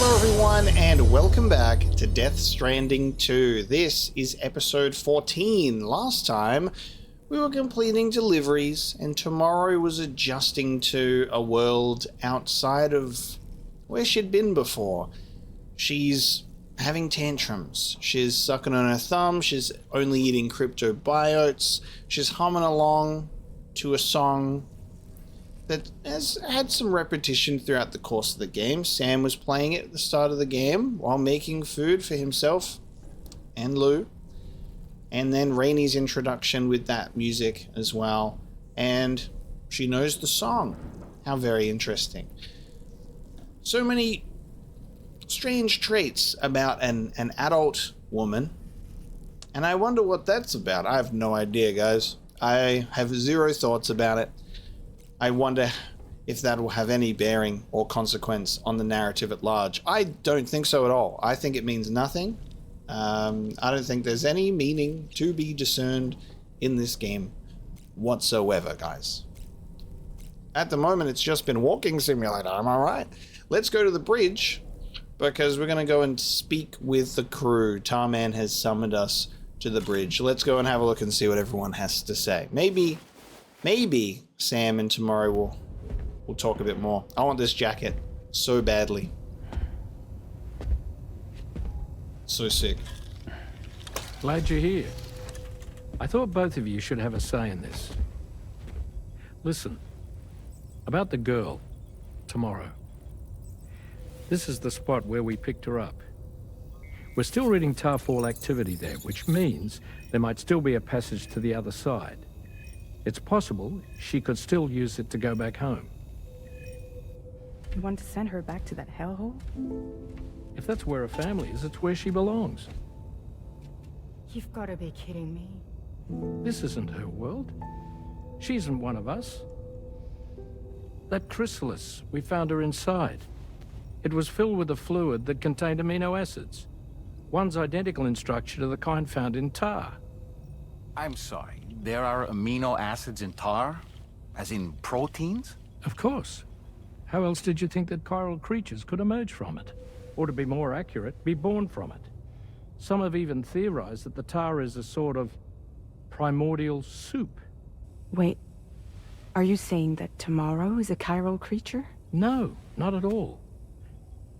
Hello everyone and welcome back to Death Stranding 2. This is episode 14. Last time we were completing deliveries and tomorrow was adjusting to a world outside of where she'd been before. She's having tantrums. She's sucking on her thumb. She's only eating cryptobiotes. She's humming along to a song that has had some repetition throughout the course of the game. Sam was playing it at the start of the game while making food for himself and Lou. And then Rainey's introduction with that music as well. And she knows the song. How very interesting. So many strange traits about an adult woman. And I wonder what that's about. I have no idea, guys. I have zero thoughts about it. I wonder if that will have any bearing or consequence on the narrative at large. I don't think so at all. I think it means nothing. I don't think there's any meaning to be discerned in this game whatsoever, guys. At the moment, it's just been walking simulator. Am I right? Let's go to the bridge because we're going to go and speak with the crew. Tarman has summoned us to the bridge. Let's go and have a look and see what everyone has to say. Maybe Sam and tomorrow we'll talk a bit more. I want this jacket so badly. So sick. Glad you're here. I thought both of you should have a say in this. Listen, about the girl, tomorrow. This is the spot where we picked her up. We're still reading Tarfall activity there, which means there might still be a passage to the other side. It's possible she could still use it to go back home. You want to send her back to that hellhole? If that's where her family is, it's where she belongs. You've got to be kidding me. This isn't her world. She isn't one of us. That chrysalis, we found her inside. It was filled with a fluid that contained amino acids. One's identical in structure to the kind found in tar. I'm sorry. There are amino acids in tar? As in proteins? Of course. How else did you think that chiral creatures could emerge from it? Or to be more accurate, be born from it? Some have even theorized that the tar is a sort of primordial soup. Wait, are you saying that tomorrow is a chiral creature? No, not at all.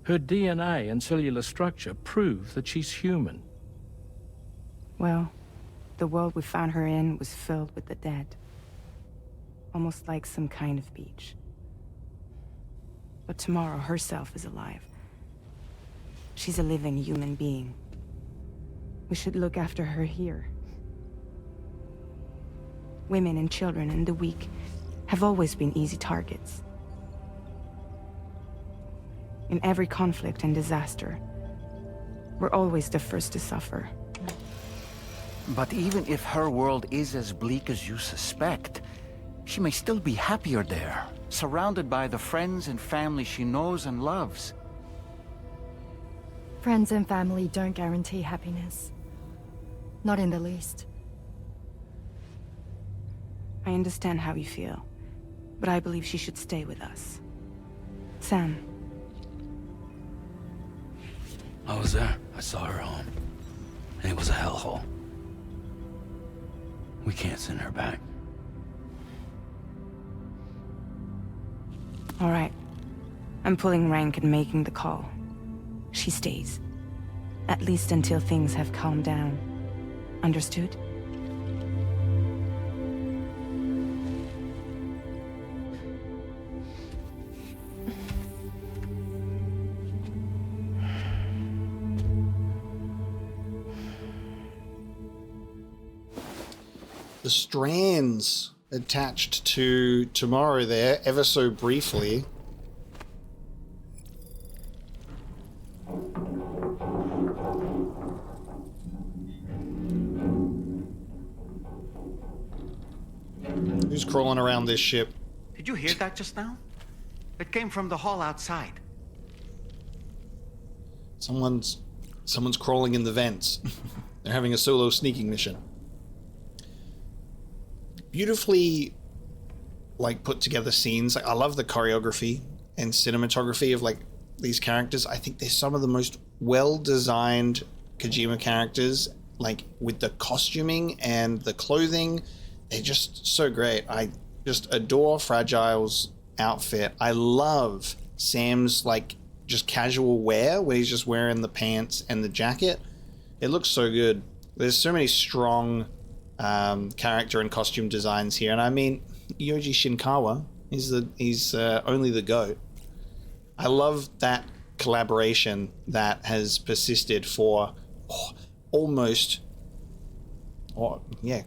Her DNA and cellular structure prove that she's human. Well, the world we found her in was filled with the dead. Almost like some kind of beach. But tomorrow herself is alive. She's a living human being. We should look after her here. Women and children and the weak have always been easy targets. In every conflict and disaster, we're always the first to suffer. But even if her world is as bleak as you suspect, she may still be happier there, surrounded by the friends and family she knows and loves. Friends and family don't guarantee happiness. Not in the least. I understand how you feel, but I believe she should stay with us. Sam. I was there. I saw her home. And it was a hellhole. We can't send her back. All right. I'm pulling rank and making the call. She stays. At least until things have calmed down. Understood? The strands attached to tomorrow there, ever so briefly. Who's crawling around this ship? Did you hear that just now? It came from the hall outside. Someone's crawling in the vents. They're having a solo sneaking mission. Beautifully, like, put together scenes. Like, I love the choreography and cinematography of, like, these characters. I think they're some of the most well-designed Kojima characters, like with the costuming and the clothing. They're just so great. I just adore Fragile's outfit. I love Sam's like just casual wear where he's just wearing the pants and the jacket. It looks so good. There's so many strong character and costume designs here, and I mean Yoji Shinkawa, he's only the GOAT. I love that collaboration that has persisted for almost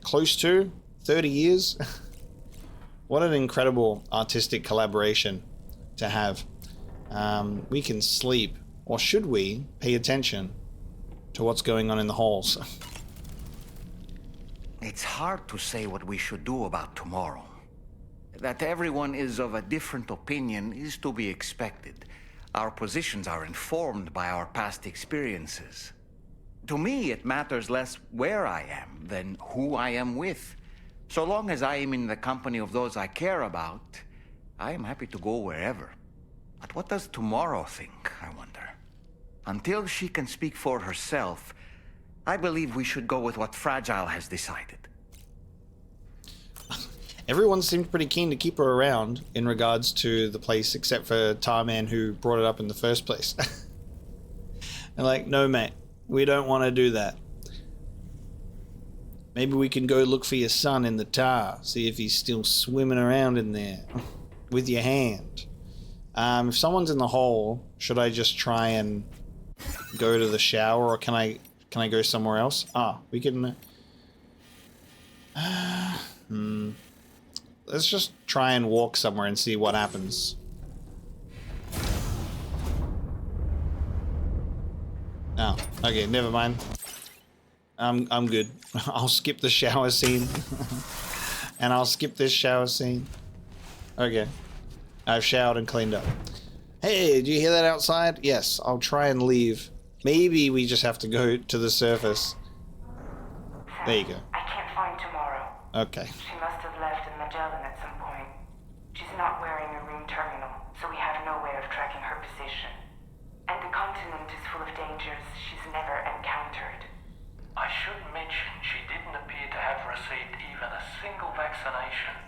close to 30 years. What an incredible artistic collaboration to have. We can sleep, or should we pay attention to what's going on in the halls? It's hard to say what we should do about tomorrow. That everyone is of a different opinion is to be expected. Our positions are informed by our past experiences. To me, it matters less where I am than who I am with. So long as I am in the company of those I care about, I am happy to go wherever. But what does tomorrow think, I wonder? Until she can speak for herself, I believe we should go with what Fragile has decided. Everyone seemed pretty keen to keep her around in regards to the place, except for Tarman, who brought it up in the first place. And like, no mate, we don't want to do that. Maybe we can go look for your son in the tar, see if he's still swimming around in there with your hand. If someone's in the hole, should I just try and go to the shower, or can I go somewhere else? We can... Let's just try and walk somewhere and see what happens. Oh, okay, never mind. I'm good. I'll skip the shower scene. And I'll skip this shower scene. Okay. I've showered and cleaned up. Hey, do you hear that outside? Yes, I'll try and leave. Maybe we just have to go to the surface. There you go. I can't find tomorrow. Okay. She must have left in Magellan at some point. She's not wearing a room terminal, so we have no way of tracking her position. And the continent is full of dangers she's never encountered. I should mention she didn't appear to have received even a single vaccination.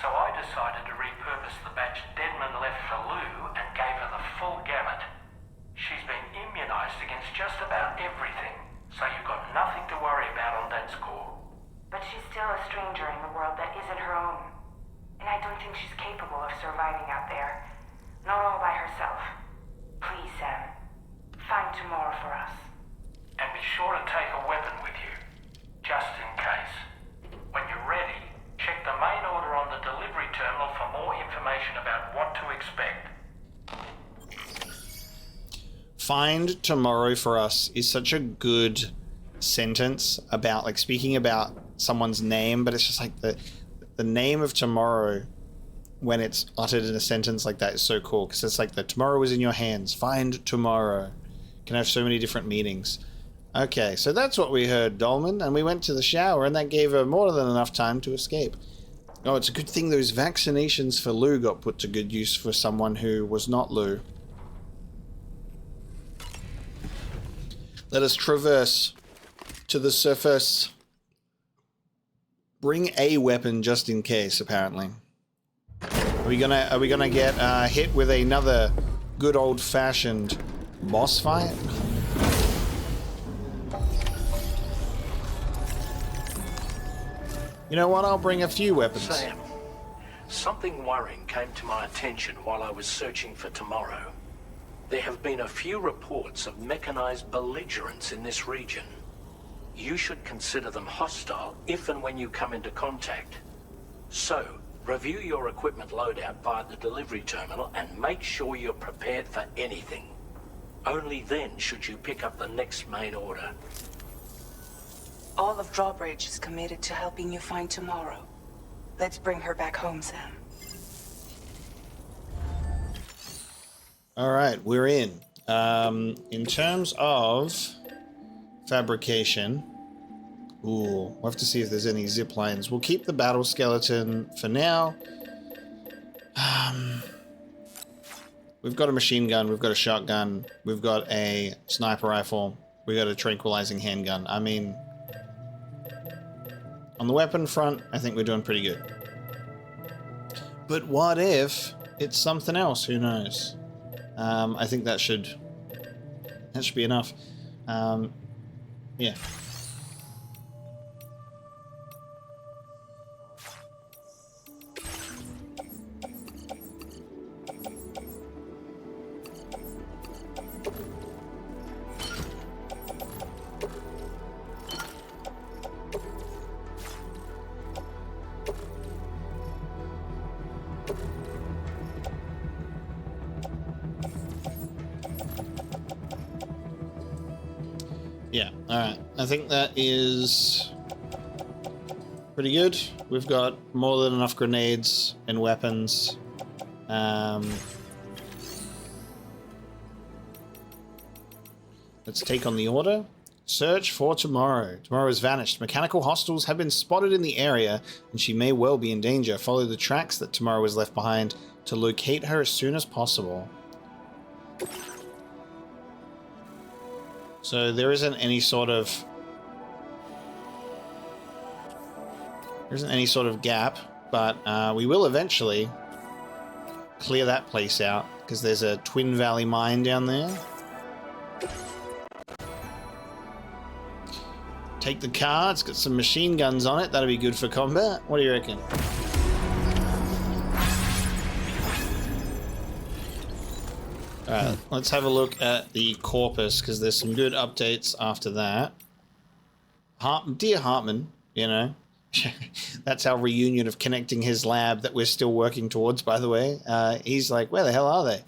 So I decided to repurpose the batch Deadman left for Lou and gave her the full gamut. She's been immunized against just about everything, so you've got nothing to worry about on that score. But she's still a stranger in the world that isn't her own. And I don't think she's capable of surviving out there. Not all by herself. Please, Sam. Find tomorrow for us. And be sure to take a weapon with you, just in case. When you're ready, check the main order on the delivery terminal for more information about what to expect. Find tomorrow for us is such a good sentence about like speaking about someone's name, but it's just like the name of tomorrow when it's uttered in a sentence like that is so cool, because it's like the tomorrow is in your hands. Find tomorrow can have so many different meanings. Okay, so that's what we heard, Dolman, and we went to the shower, and that gave her more than enough time to escape. Oh, it's a good thing those vaccinations for Lou got put to good use for someone who was not Lou. Let us traverse to the surface. Bring a weapon just in case, apparently. Are we gonna get hit with another good old-fashioned boss fight? You know what? I'll bring a few weapons. Sam, something worrying came to my attention while I was searching for tomorrow. There have been a few reports of mechanized belligerents in this region. You should consider them hostile if and when you come into contact. So, review your equipment loadout via the delivery terminal and make sure you're prepared for anything. Only then should you pick up the next main order. All of Drawbridge is committed to helping you find tomorrow. Let's bring her back home, Sam. All right, we're in. In terms of fabrication, we'll have to see if there's any zip lines. We'll keep the battle skeleton for now. We've got a machine gun, we've got a shotgun, we've got a sniper rifle, we've got a tranquilizing handgun. I mean, on the weapon front, I think we're doing pretty good. But what if it's something else? Who knows? I think that should be enough. Yeah. Yeah, alright. I think that is pretty good. We've got more than enough grenades and weapons. Let's take on the order. Search for Tomorrow. Tomorrow has vanished. Mechanical hostiles have been spotted in the area, and she may well be in danger. Follow the tracks that Tomorrow has left behind to locate her as soon as possible. So there isn't any sort of gap, but we will eventually clear that place out because there's a Twin Valley mine down there. Take the car. It's got some machine guns on it. That'll be good for combat. What do you reckon? Alright, let's have a look at the corpus, because there's some good updates after that. Dear Heartman, you know, that's our reunion of connecting his lab that we're still working towards, by the way. He's like, where the hell are they?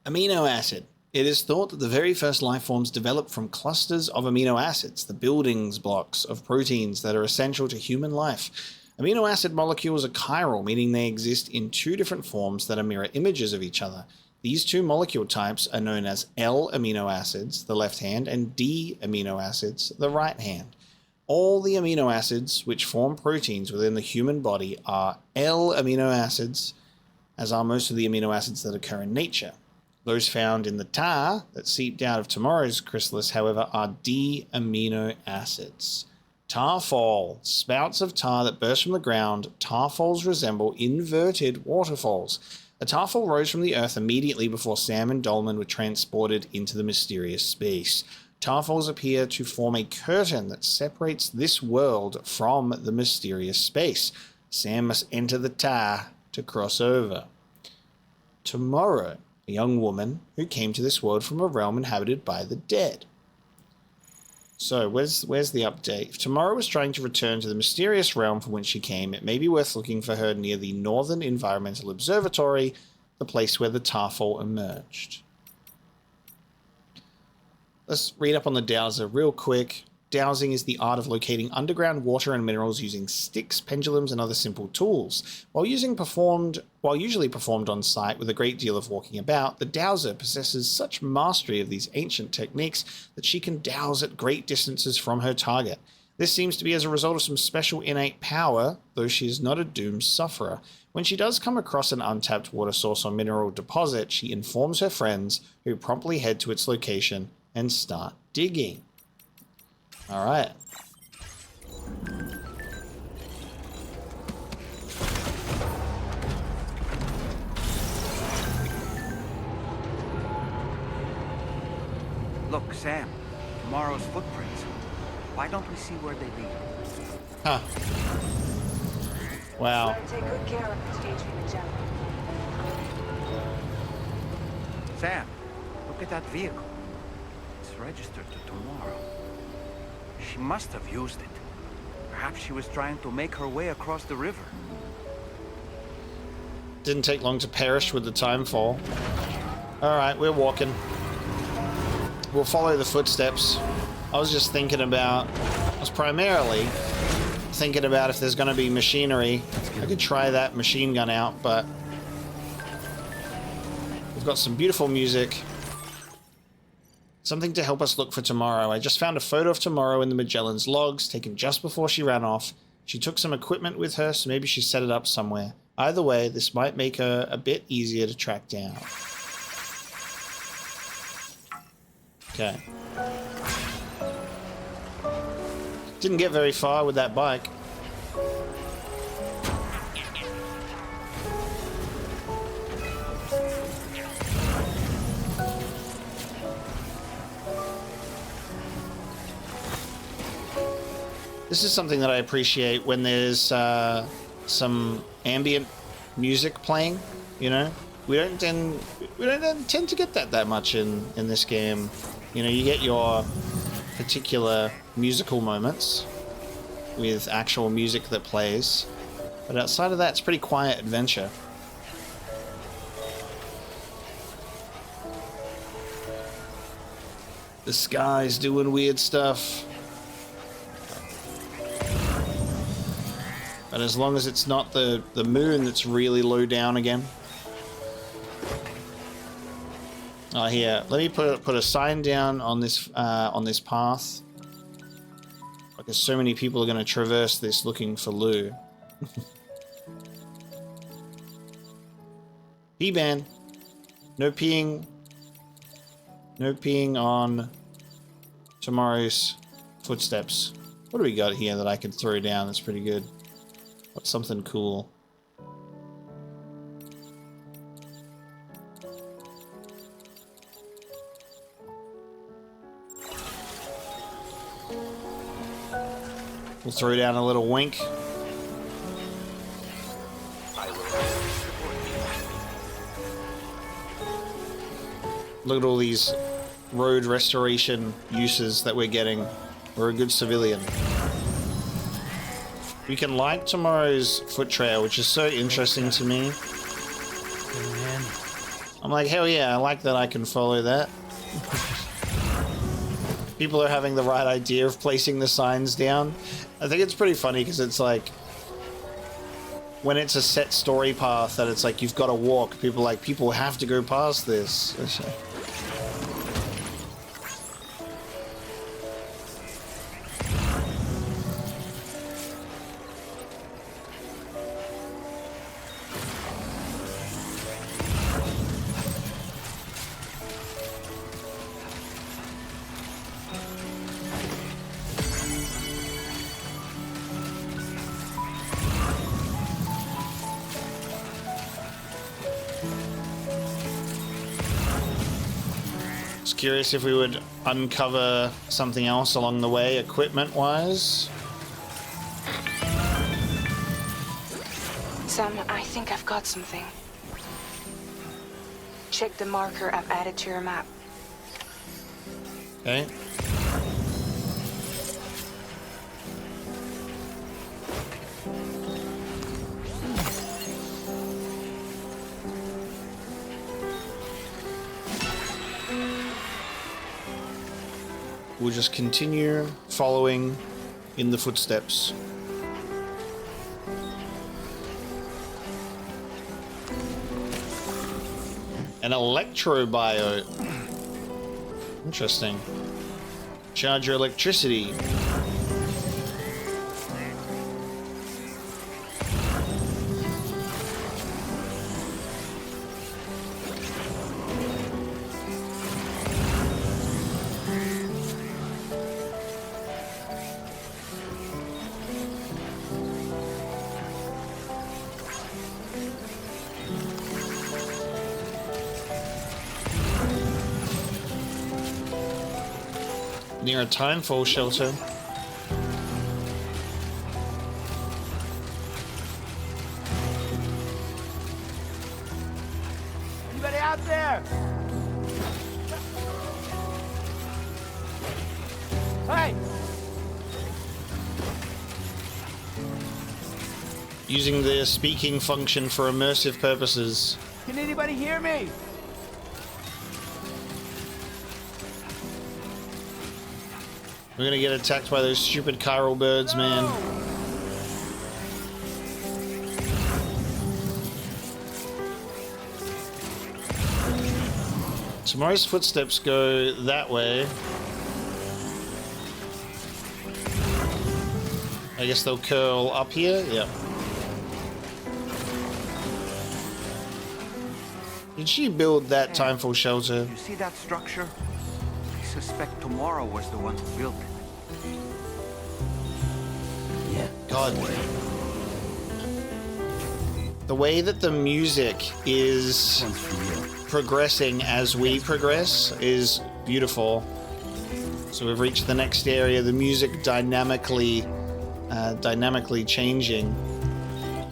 Amino acid. It is thought that the very first life forms developed from clusters of amino acids, the building blocks of proteins that are essential to human life. Amino acid molecules are chiral, meaning they exist in two different forms that are mirror images of each other. These two molecule types are known as L amino acids, the left hand, and D amino acids, the right hand. All the amino acids which form proteins within the human body are L amino acids, as are most of the amino acids that occur in nature. Those found in the tar that seeped out of Tomorrow's chrysalis, however, are D amino acids. Tar fall. Spouts of tar that burst from the ground. Tar falls resemble inverted waterfalls. A tar fall rose from the earth immediately before Sam and Dolman were transported into the mysterious space. Tar falls appear to form a curtain that separates this world from the mysterious space. Sam must enter the tar to cross over. Tomorrow, a young woman who came to this world from a realm inhabited by the dead. So, where's the update? If Tomorrow was trying to return to the mysterious realm from which she came, it may be worth looking for her near the Northern Environmental Observatory, the place where the Tarfall emerged. Let's read up on the dowser real quick. Dowsing is the art of locating underground water and minerals using sticks, pendulums, and other simple tools. While usually performed on site with a great deal of walking about, the dowser possesses such mastery of these ancient techniques that she can dowse at great distances from her target. This seems to be as a result of some special innate power, though she is not a doomed sufferer. When she does come across an untapped water source or mineral deposit, she informs her friends, who promptly head to its location and start digging. All right. Look, Sam, Tomorrow's footprints. Why don't we see where they lead? Huh. Wow. Take good care of it, Adrian Magellan. Sam, look at that vehicle. It's registered to Tomorrow. She must have used it. Perhaps she was trying to make her way across the river. Didn't take long to perish with the time fall. Alright, we're walking. We'll follow the footsteps. I was primarily thinking about if there's going to be machinery. I could try that machine gun out, but we've got some beautiful music. Something to help us look for Tomorrow. I just found a photo of Tomorrow in the Magellan's logs, taken just before she ran off. She took some equipment with her, so maybe she set it up somewhere. Either way, this might make her a bit easier to track down. Okay. Didn't get very far with that bike. This is something that I appreciate when there's some ambient music playing, you know? We don't tend to get that much in this game. You know, you get your particular musical moments with actual music that plays, but outside of that, it's pretty quiet adventure. The sky's doing weird stuff. But as long as it's not the moon that's really low down again. Oh, here. Let me put a sign down on this path. Because so many people are going to traverse this looking for Lou. Pee ban. No peeing. No peeing on tomorrow's footsteps. What do we got here that I can throw down that's pretty good? What's something cool? We'll throw down a little wink. Look at all these road restoration uses that we're getting. We're a good civilian. We can light tomorrow's foot trail, which is so interesting to me. I'm like, hell yeah, I like that I can follow that. People are having the right idea of placing the signs down. I think it's pretty funny because it's like, when it's a set story path that it's like you've got to walk, people are like, people have to go past this. Curious if we would uncover something else along the way, equipment-wise. Sam, I think I've got something. Check the marker I've added to your map. Okay. We'll just continue following in the footsteps. An electrobio. Interesting. Charge your electricity. Near a timefall shelter. Anybody out there? Hey! Using the speaking function for immersive purposes. Can anybody hear me? We're gonna get attacked by those stupid chiral birds, man. Tomorrow's footsteps go that way. I guess they'll curl up here? Yep. Did she build that timeful shelter? You see that structure? I suspect Tomorrow was the one who built it. Yeah. God. The way that the music is One's for you. progressing as we progress is beautiful. So we've reached the next area, the music dynamically changing.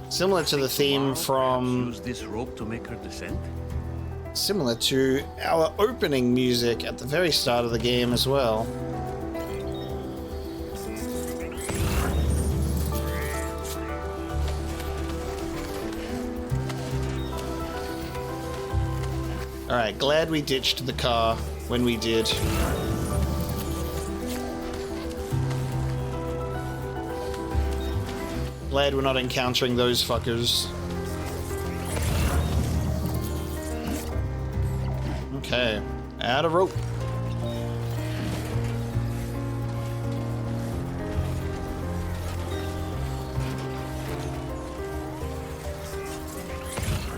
Similar to the theme from... Use this rope to make her descend? Similar to our opening music at the very start of the game as well. Alright, glad we ditched the car when we did. Glad we're not encountering those fuckers. Okay, out of rope.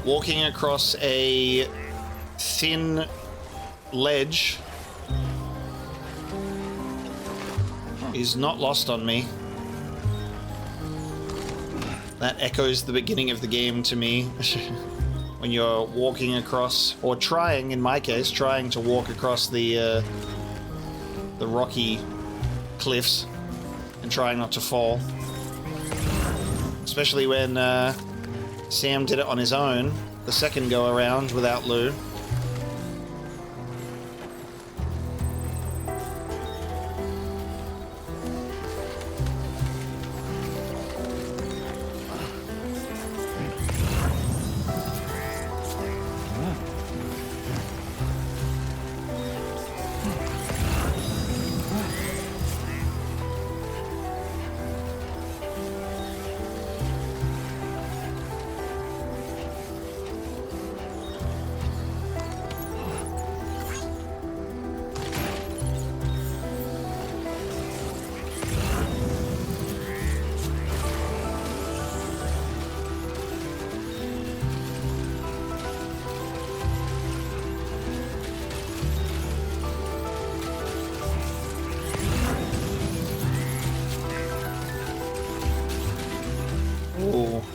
Walking across a thin ledge is not lost on me. That echoes the beginning of the game to me. When you're walking across, or trying, in my case, trying to walk across the rocky cliffs and trying not to fall. Especially when Sam did it on his own the second go around without Lou.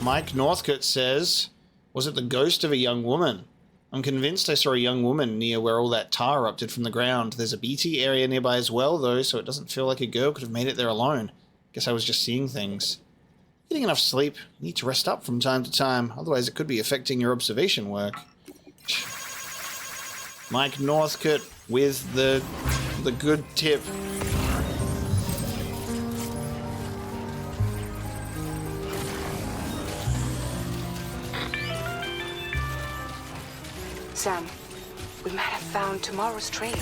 Mike Northcote says, was it the ghost of a young woman? I'm convinced I saw a young woman near where all that tar erupted from the ground. There's a BT area nearby as well, though, so it doesn't feel like a girl could have made it there alone. Guess I was just seeing things. Getting enough sleep. You need to rest up from time to time, otherwise it could be affecting your observation work. Mike Northcote with the good tip. Sam, we might have found Tomorrow's trail.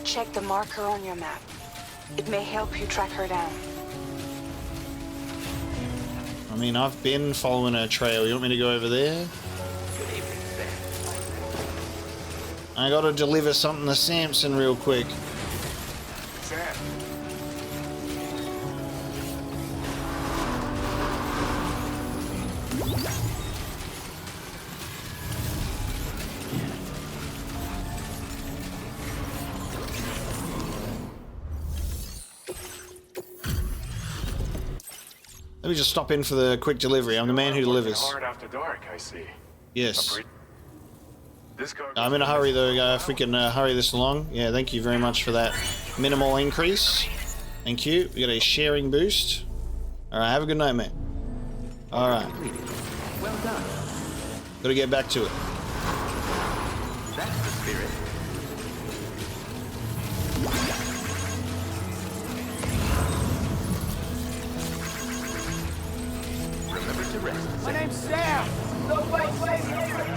Check the marker on your map. It may help you track her down. I mean, I've been following her trail. You want me to go over there? I gotta deliver something to Samson real quick. Sam. Let me just stop in for the quick delivery. I'm the man who delivers. Hard after dark, I see. Yes. This car I'm in a hurry though, if we can hurry this along. Yeah, thank you very much for that minimal increase. Thank you. We got a sharing boost. Alright, have a good night, mate. Alright. Well done. Gotta get back to it. That's the spirit. Remember to rest. My name's Sam. Nobody's safe here.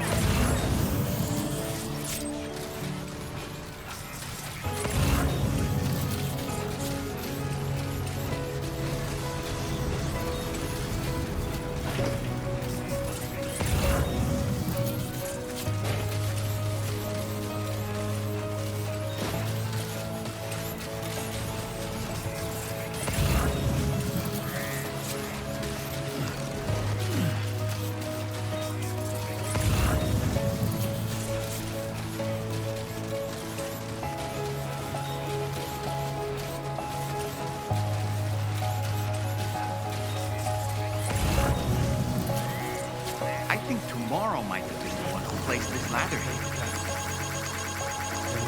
think tomorrow might have been the one who placed this ladder here.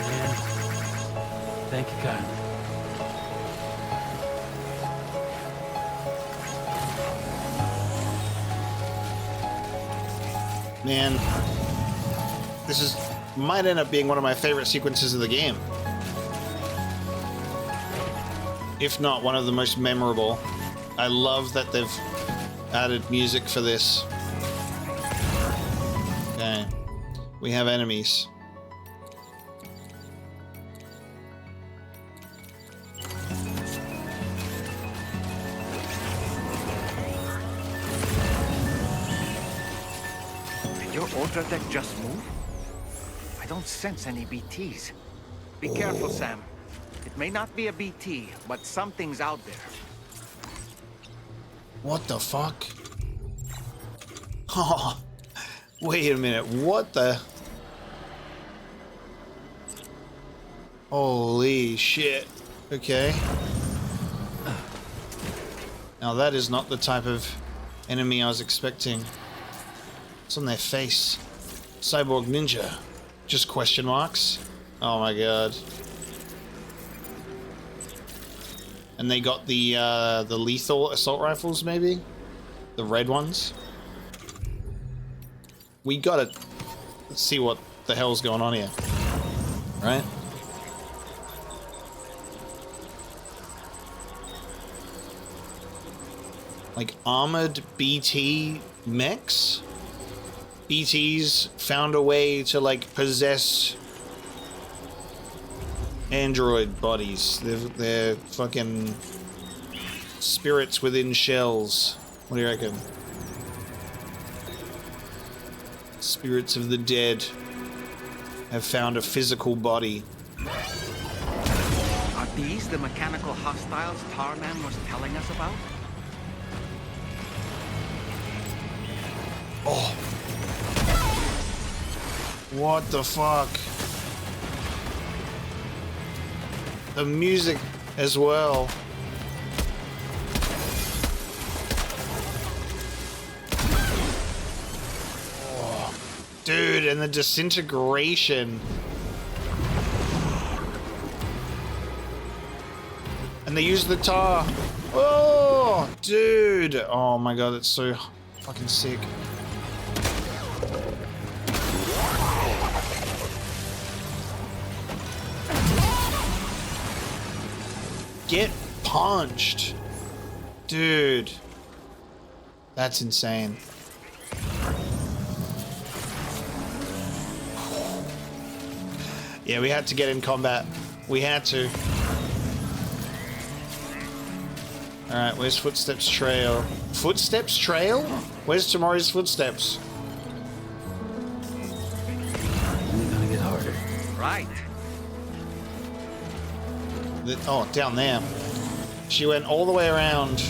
Man, thank you kindly. Man, this might end up being one of my favorite sequences of the game. If not one of the most memorable. I love that they've added music for this. Okay. We have enemies. Did your Ultra deck just move? I don't sense any BTs. Be careful, Sam. It may not be a BT, but something's out there. What the fuck? Oh, wait a minute. What the? Holy shit. Okay. Now that is not the type of enemy I was expecting. It's on their face. Cyborg ninja. Just question marks? Oh my god. And they got the lethal assault rifles, maybe? The red ones? We gotta see what the hell's going on here. Right? Like armored BT mechs? BTs found a way to like possess android bodies. They're fucking spirits within shells. What do you reckon? Spirits of the dead have found a physical body. Are these the mechanical hostiles Heartman was telling us about? Oh. What the fuck? The music as well. Oh, dude, and the disintegration. And they use the tar. Oh, dude. Oh my god, that's so fucking sick. Get punched. Dude. That's insane. Yeah, we had to get in combat. We had to. Alright, where's Footsteps Trail? Footsteps Trail? Where's tomorrow's footsteps? Only gonna get harder. Right. Oh, down there. She went all the way around.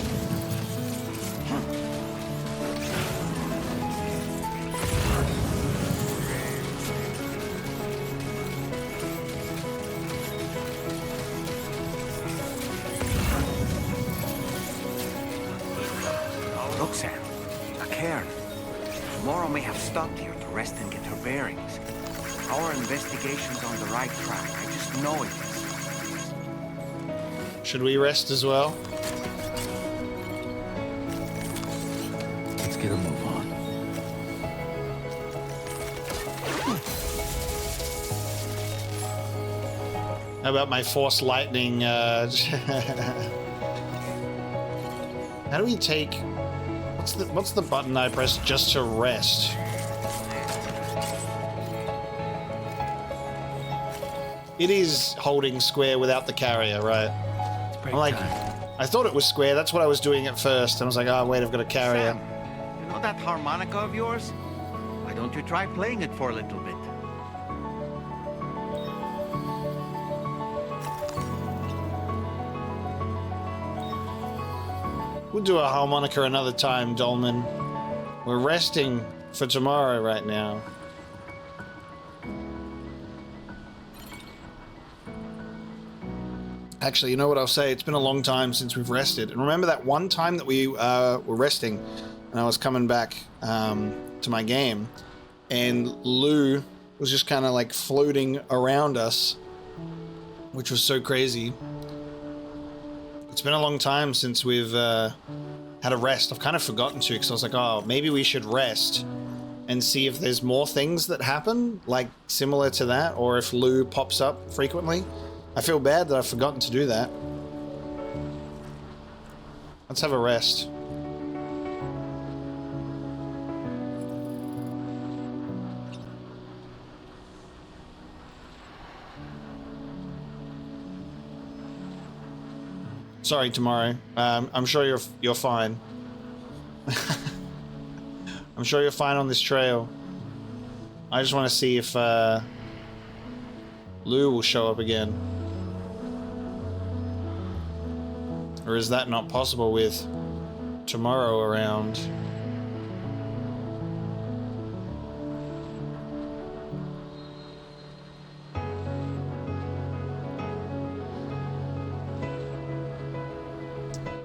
Look, Sam. A cairn. Tomorrow may have stopped here to rest and get her bearings. Our investigation's on the right track. I just know it is. Should we rest as well? Let's get a move on. How about my force lightning? How do we take? What's the button I press just to rest? It is holding square without the carrier, right? I'm like, I thought it was square. That's what I was doing at first. And I was like, oh wait, I've got a carrier. Sam, you know that harmonica of yours? Why don't you try playing it for a little bit? We'll do a harmonica another time, Dolman. We're resting for tomorrow right now. Actually, you know what I'll say? It's been a long time since we've rested. And remember that one time that we were resting? and I was coming back to my game, and Lou was just kind of like floating around us, which was so crazy. It's been a long time since we've had a rest. I've kind of forgotten to, because I was like, oh, maybe we should rest and see if there's more things that happen, like similar to that, or if Lou pops up frequently. I feel bad that I've forgotten to do that. Let's have a rest. Sorry, tomorrow. I'm sure you're fine. I'm sure you're fine on this trail. I just want to see if Lou will show up again. Or is that not possible with tomorrow around?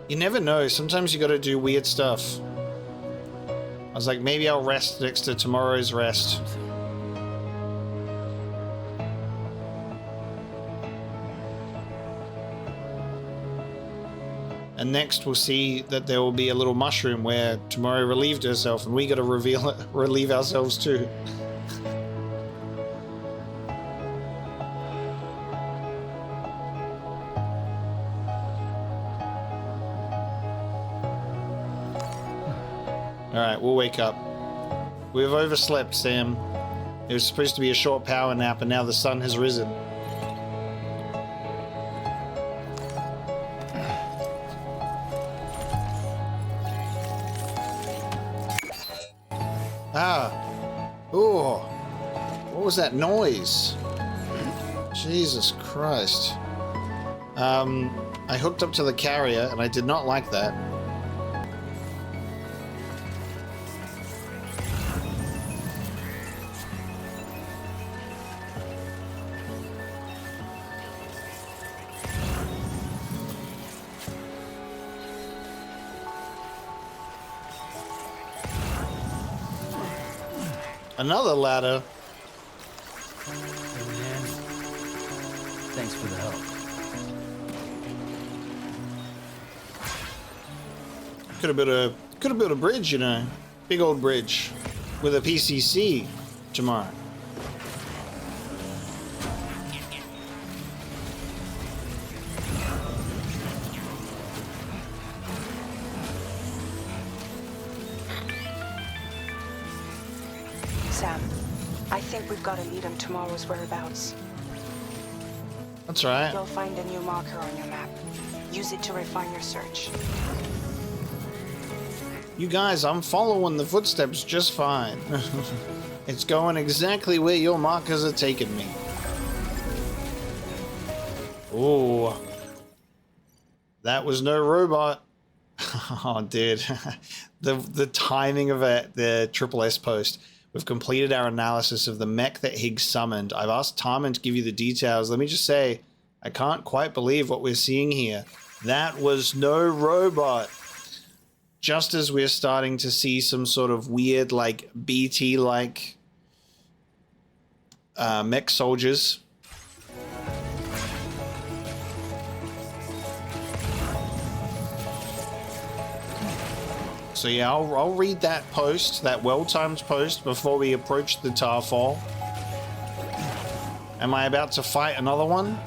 You never know. Sometimes you gotta do weird stuff. I was like, maybe I'll rest next to tomorrow's rest. And next we'll see that there will be a little mushroom where tomorrow relieved herself, and we gotta relieve ourselves too. Alright, we'll wake up. We've overslept, Sam. It was supposed to be a short power nap, and now the sun has risen. Ah. Ooh. What was that noise? Jesus Christ. I hooked up to the carrier, and I did not like that. Another ladder. Hey, man. Thanks for the help. Could have built a bridge, you know, big old bridge with a PCC tomorrow. Sam, I think we've got a lead on tomorrow's whereabouts. That's right. You'll find a new marker on your map. Use it to refine your search. You guys, I'm following the footsteps just fine. It's going exactly where your markers are taking me. Ooh. That was no robot. Oh, dude. The timing of it, the Triple S post. We've completed our analysis of the mech that Higgs summoned. I've asked Tarman to give you the details. Let me just say, I can't quite believe what we're seeing here. That was no robot. Just as we're starting to see some sort of weird, like, BT-like mech soldiers. So yeah, I'll read that post, that well-timed post, before we approach the Tarfall. Am I about to fight another one?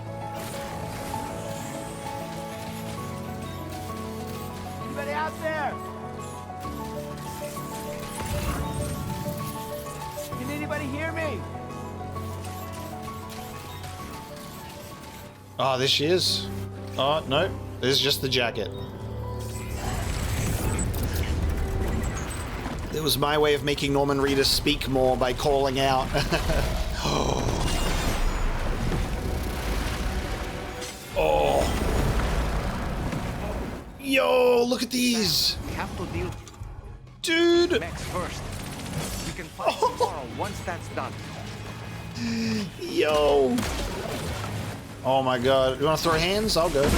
Anybody out there? Can anybody hear me? Oh, there she is. Oh, no. This is just the jacket. It was my way of making Norman Reedus speak more by calling out. Oh. Yo, look at these. We have to deal Dude. mechs first. We can fight tomorrow once that's done. Yo. Oh my god. You want to throw hands? I'll go.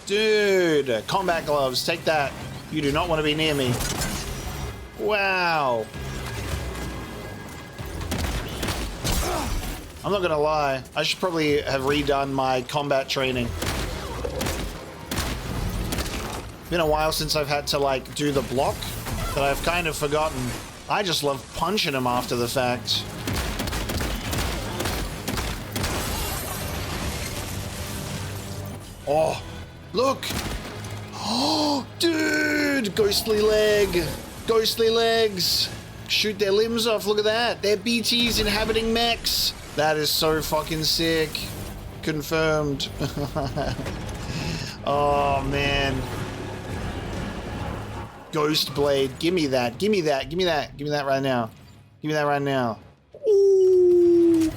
Dude. Combat gloves. Take that. You do not want to be near me. Wow. I'm not gonna lie. I should probably have redone my combat training. Been a while since I've had to, like, do the block that I've kind of forgotten. I just love punching him after the fact. Oh, look. Oh, dude. Ghostly leg. Ghostly legs. Shoot their limbs off. Look at that. They're BTs inhabiting mechs. That is so fucking sick. Confirmed. Oh, man. Ghost blade. Give me that. Give me that. Give me that. Give me that right now. Give me that right now. Ooh.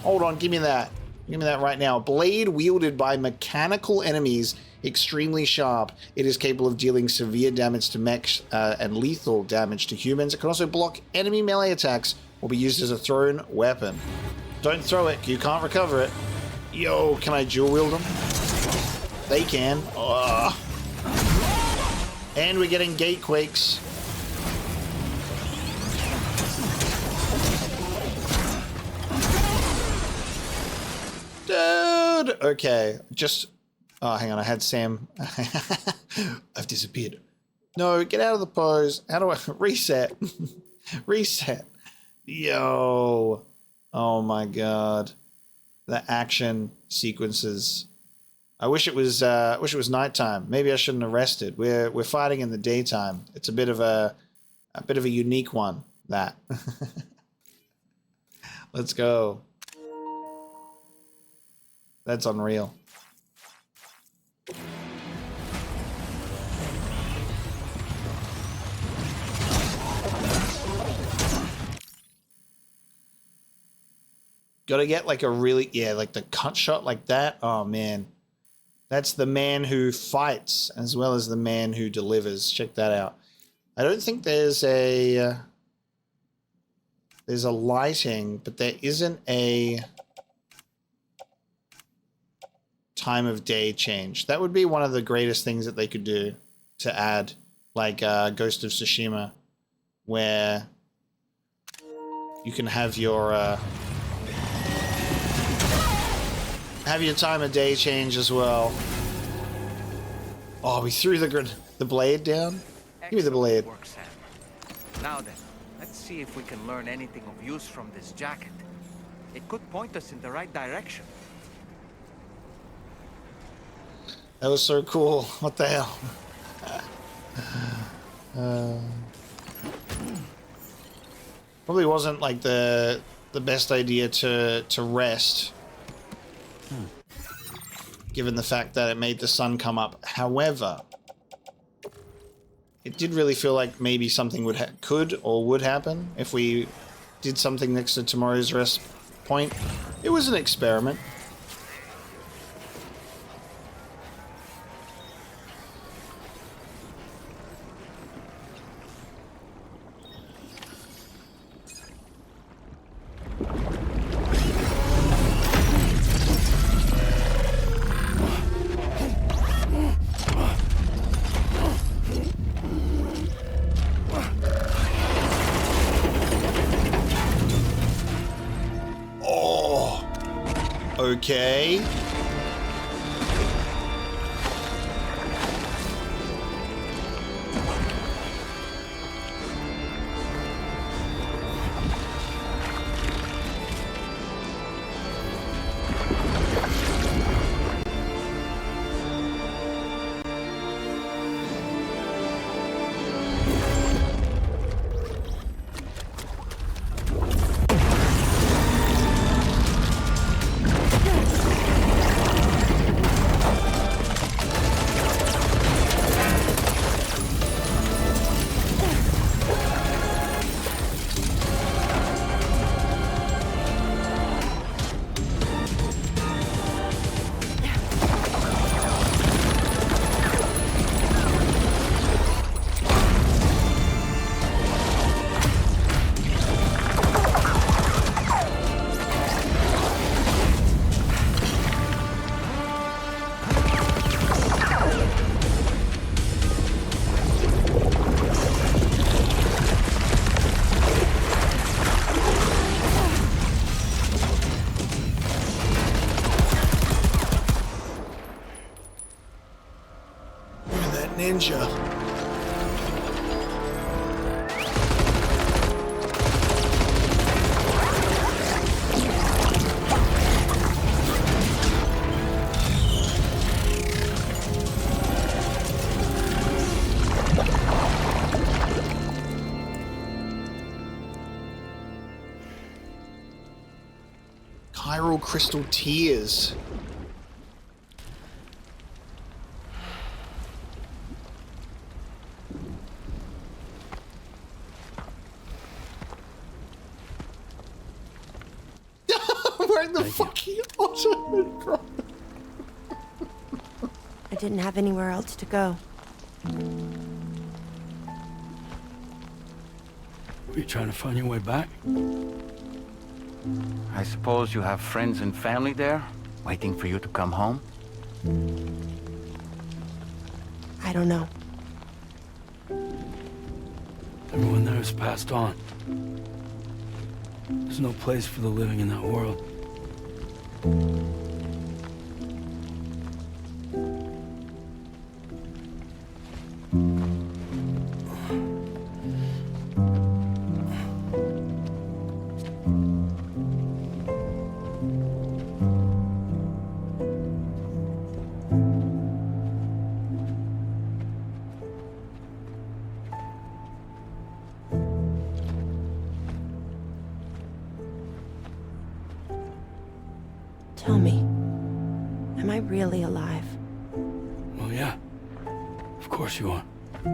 Hold on. Give me that. Give me that right now. Blade wielded by mechanical enemies. Extremely sharp. It is capable of dealing severe damage to mechs and lethal damage to humans. It can also block enemy melee attacks or be used as a thrown weapon. Don't throw it. You can't recover it. Yo, can I dual wield them? They can. Ugh. And we're getting gate quakes. Dude! Okay, just... Oh, hang on, I had Sam. I've disappeared. No, get out of the pose. How do I... Reset. Reset. Yo. Oh my god. The action sequences. I wish it was nighttime. Maybe I shouldn't have rested. We're fighting in the daytime. It's a bit of a unique one, that. Let's go. That's unreal. Gotta get like a really, yeah, like the cut shot like that. Oh man. That's the man who fights as well as the man who delivers. Check that out. I don't think there's a lighting, but there isn't a time of day change. That would be one of the greatest things that they could do to add, like Ghost of Tsushima, where you can have your time of day change as well. Oh, we threw the blade down? Give me the blade. Work, Sam. Now then, let's see if we can learn anything of use from this jacket. It could point us in the right direction. That was so cool. What the hell? Probably wasn't like the best idea to rest. Given the fact that it made the sun come up. However, it did really feel like maybe something could or would happen if we did something next to tomorrow's rest point. It was an experiment. Okay. danger. Chiral crystal tears. I'm wearing the fucking auto. I didn't have anywhere else to go. Were you trying to find your way back? I suppose you have friends and family there, waiting for you to come home? I don't know. Everyone there has passed on. There's no place for the living in that world. Tell me, am I really alive? Well, yeah. Of course you are. Do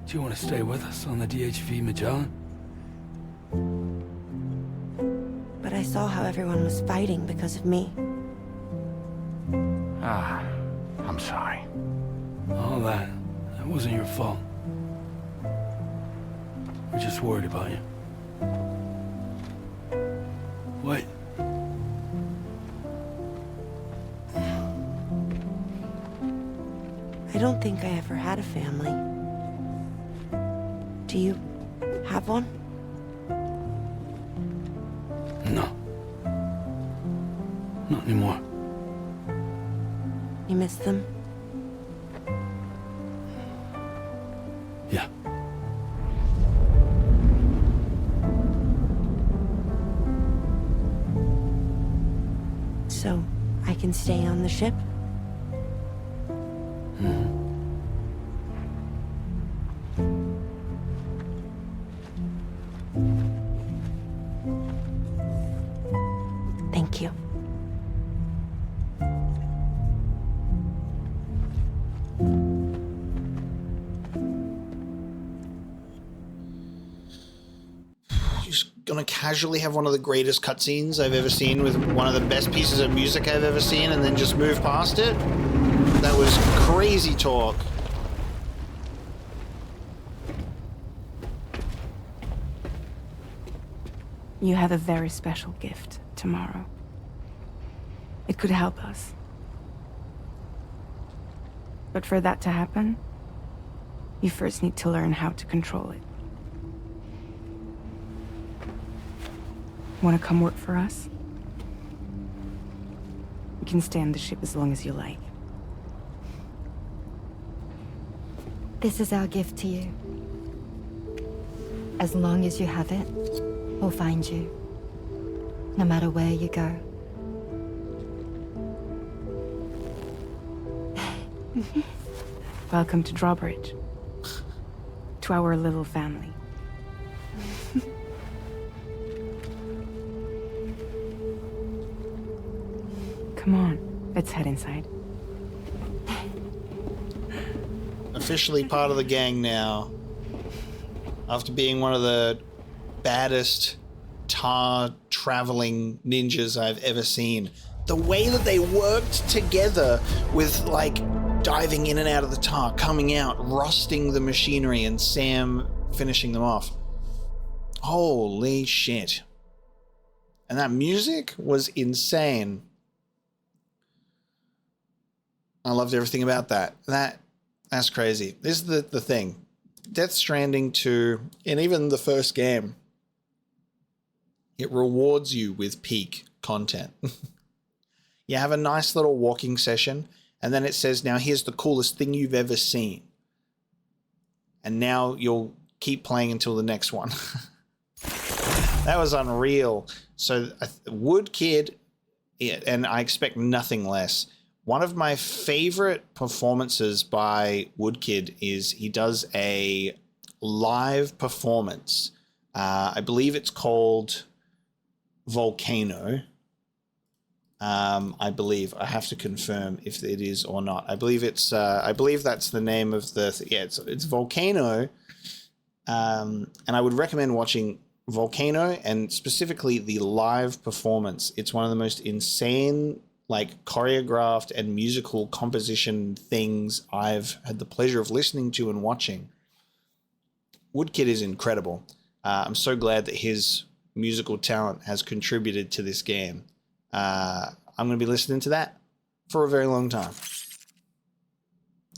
you want to stay with us on the DHV Magellan? But I saw how everyone was fighting because of me. Ah, I'm sorry. All that wasn't your fault. We're just worried about you. Wait. I don't think I ever had a family. Do you have one? No. Not anymore. You miss them? Yeah. So, I can stay on the ship? Thank you. Just gonna casually have one of the greatest cutscenes I've ever seen with one of the best pieces of music I've ever seen and then just move past it? That was crazy talk. You have a very special gift tomorrow. It could help us. But for that to happen, you first need to learn how to control it. Want to come work for us? You can stay on the ship as long as you like. This is our gift to you. As long as you have it, we'll find you. No matter where you go. Welcome to Drawbridge. To our little family. Come on, let's head inside. Officially part of the gang now. After being one of the baddest tar traveling ninjas I've ever seen. The way that they worked together with like diving in and out of the tar, coming out, rusting the machinery, and Sam finishing them off. Holy shit. And that music was insane. I loved everything about that. That's crazy. This is the thing. Death Stranding 2, and even the first game, it rewards you with peak content. You have a nice little walking session, And then it says, now here's the coolest thing you've ever seen. And now you'll keep playing until the next one. That was unreal. So Wood Kid, and I expect nothing less. One of my favorite performances by Wood Kid is he does a live performance. I believe it's called Volcano. I believe. I have to confirm if it is or not. I believe it's. I believe that's the name of the. It's Volcano. And I would recommend watching Volcano, and specifically the live performance. It's one of the most insane, like, choreographed and musical composition things I've had the pleasure of listening to and watching. Wood Kid is incredible. I'm so glad that his musical talent has contributed to this game. I'm going to be listening to that for a very long time.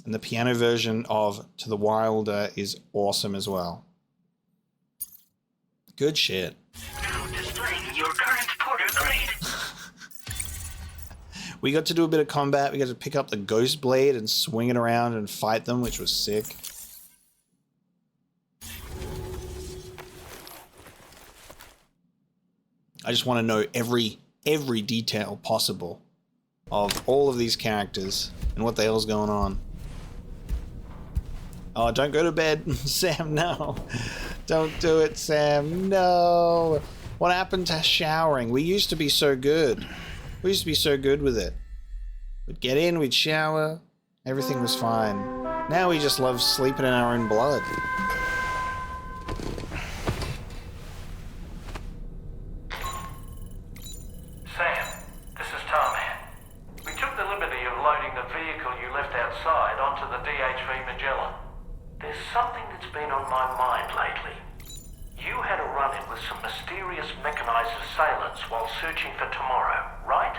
And the piano version of To the Wilder is awesome as well. Good shit. Displaying your current porter grade. We got to do a bit of combat. We got to pick up the Ghost Blade and swing it around and fight them, which was sick. I just want to know every detail possible of all of these characters and what the hell's going on. Oh, don't go to bed, Sam, no. Don't do it, Sam, no. What happened to showering? We used to be so good. We used to be so good with it. We'd get in, we'd shower, everything was fine. Now we just love sleeping in our own blood. Sam, this is Heartman. We took the liberty of loading the vehicle you left outside onto the DHV Magellan. There's something that's been on my mind lately. You had a run-in with some mysterious mechanized assailants while searching for Tomorrow, right?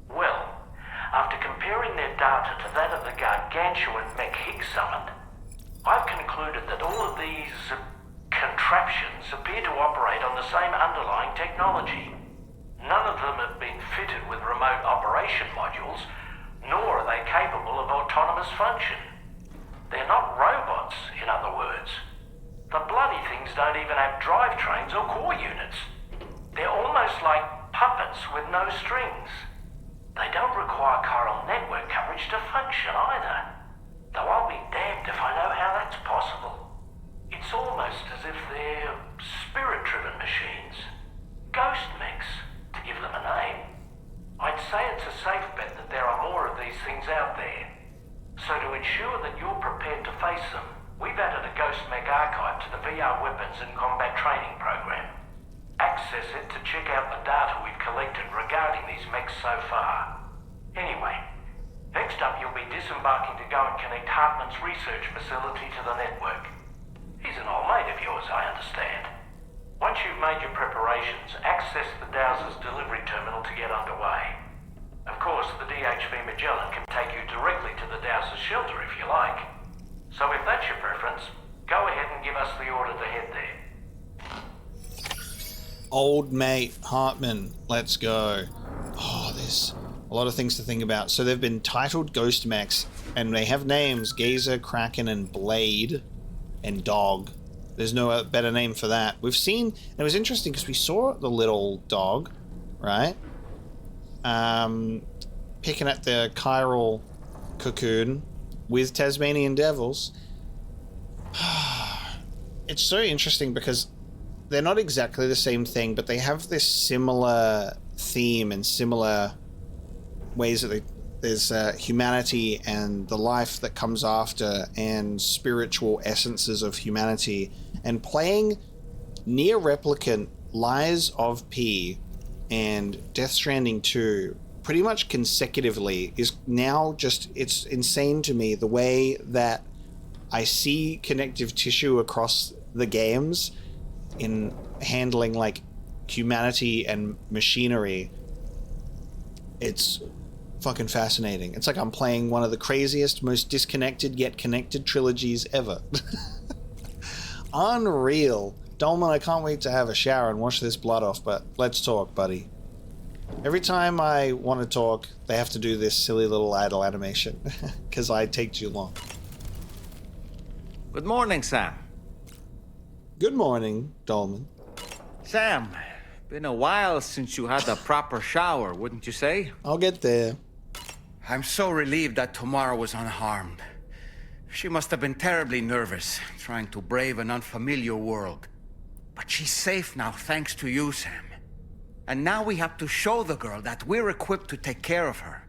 Well, after comparing their data to that of the gargantuan mech Higgs summoned, I've concluded that all of these contraptions appear to operate on the same underlying technology. None of them have been fitted with remote operation modules, nor are they capable of autonomous function. They're not robots, in other words. The bloody things don't even have drivetrains or core units. They're almost like puppets with no strings. They don't require chiral network coverage to function either. Though I'll be damned if I know how that's possible. It's almost as if they're spirit-driven machines. Ghost mechs, to give them a name. I'd say it's a safe bet that there are more of these things out there. So to ensure that you're prepared to face them, we've added a Ghost Mech archive to the VR weapons and combat training program. Access it to check out the data we've collected regarding these mechs so far. Anyway, next up you'll be disembarking to go and connect Heartman's research facility to the network. He's an old mate of yours, I understand. Once you've made your preparations, access the Dowser's delivery terminal to get underway. Of course, the DHV Magellan can take you directly to the Dowser's shelter if you like. So if that's your preference, go ahead and give us the order to head there. Old mate Heartman, let's go. Oh, there's a lot of things to think about. So they've been titled Ghost Mechs, and they have names: Gazer, Kraken, and Blade, and Dog. There's no better name for that. We've seen, and it was interesting because we saw the little dog, right? Picking at the chiral cocoon with Tasmanian devils. It's so interesting because they're not exactly the same thing, but they have this similar theme and similar ways that there's humanity and the life that comes after and spiritual essences of humanity. And playing Near Replicant, Lies of P, and Death Stranding 2 pretty much consecutively is now just, it's insane to me the way that I see connective tissue across the games in handling like humanity and machinery. It's fucking fascinating. It's like I'm playing one of the craziest, most disconnected yet connected trilogies ever. Unreal. Dolman, I can't wait to have a shower and wash this blood off, but let's talk, buddy. Every time I want to talk, they have to do this silly little idle animation because I take too long. Good morning, Sam. Good morning, Dolman. Sam, been a while since you had a proper shower, wouldn't you say? I'll get there. I'm so relieved that Tamara was unharmed. She must have been terribly nervous, trying to brave an unfamiliar world. But she's safe now, thanks to you, Sam. And now we have to show the girl that we're equipped to take care of her.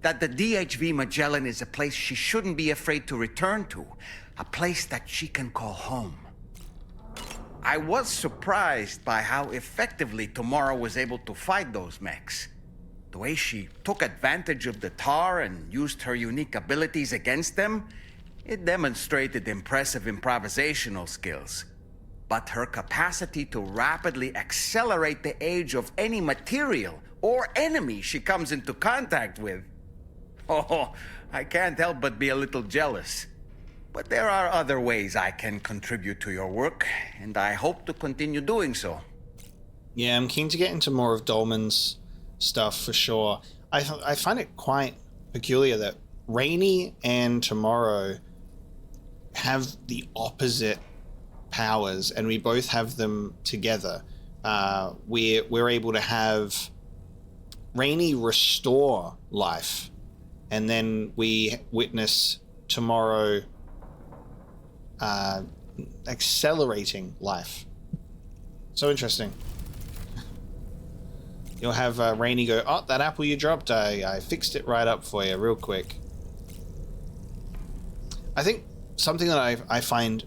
That the DHV Magellan is a place she shouldn't be afraid to return to. A place that she can call home. I was surprised by how effectively Tamara was able to fight those mechs. The way she took advantage of the tar and used her unique abilities against them, it demonstrated impressive improvisational skills. But her capacity to rapidly accelerate the age of any material or enemy she comes into contact with. Oh, I can't help but be a little jealous. But there are other ways I can contribute to your work, and I hope to continue doing so. Yeah, I'm keen to get into more of Dolman's stuff for sure. I find it quite peculiar that Rainey and Tomorrow have the opposite powers, and we both have them together. We're able to have Rainey restore life, and then we witness Tomorrow accelerating life. So interesting. You'll have Rainey go, "Oh, that apple you dropped, I fixed it right up for you real quick." I think something that I find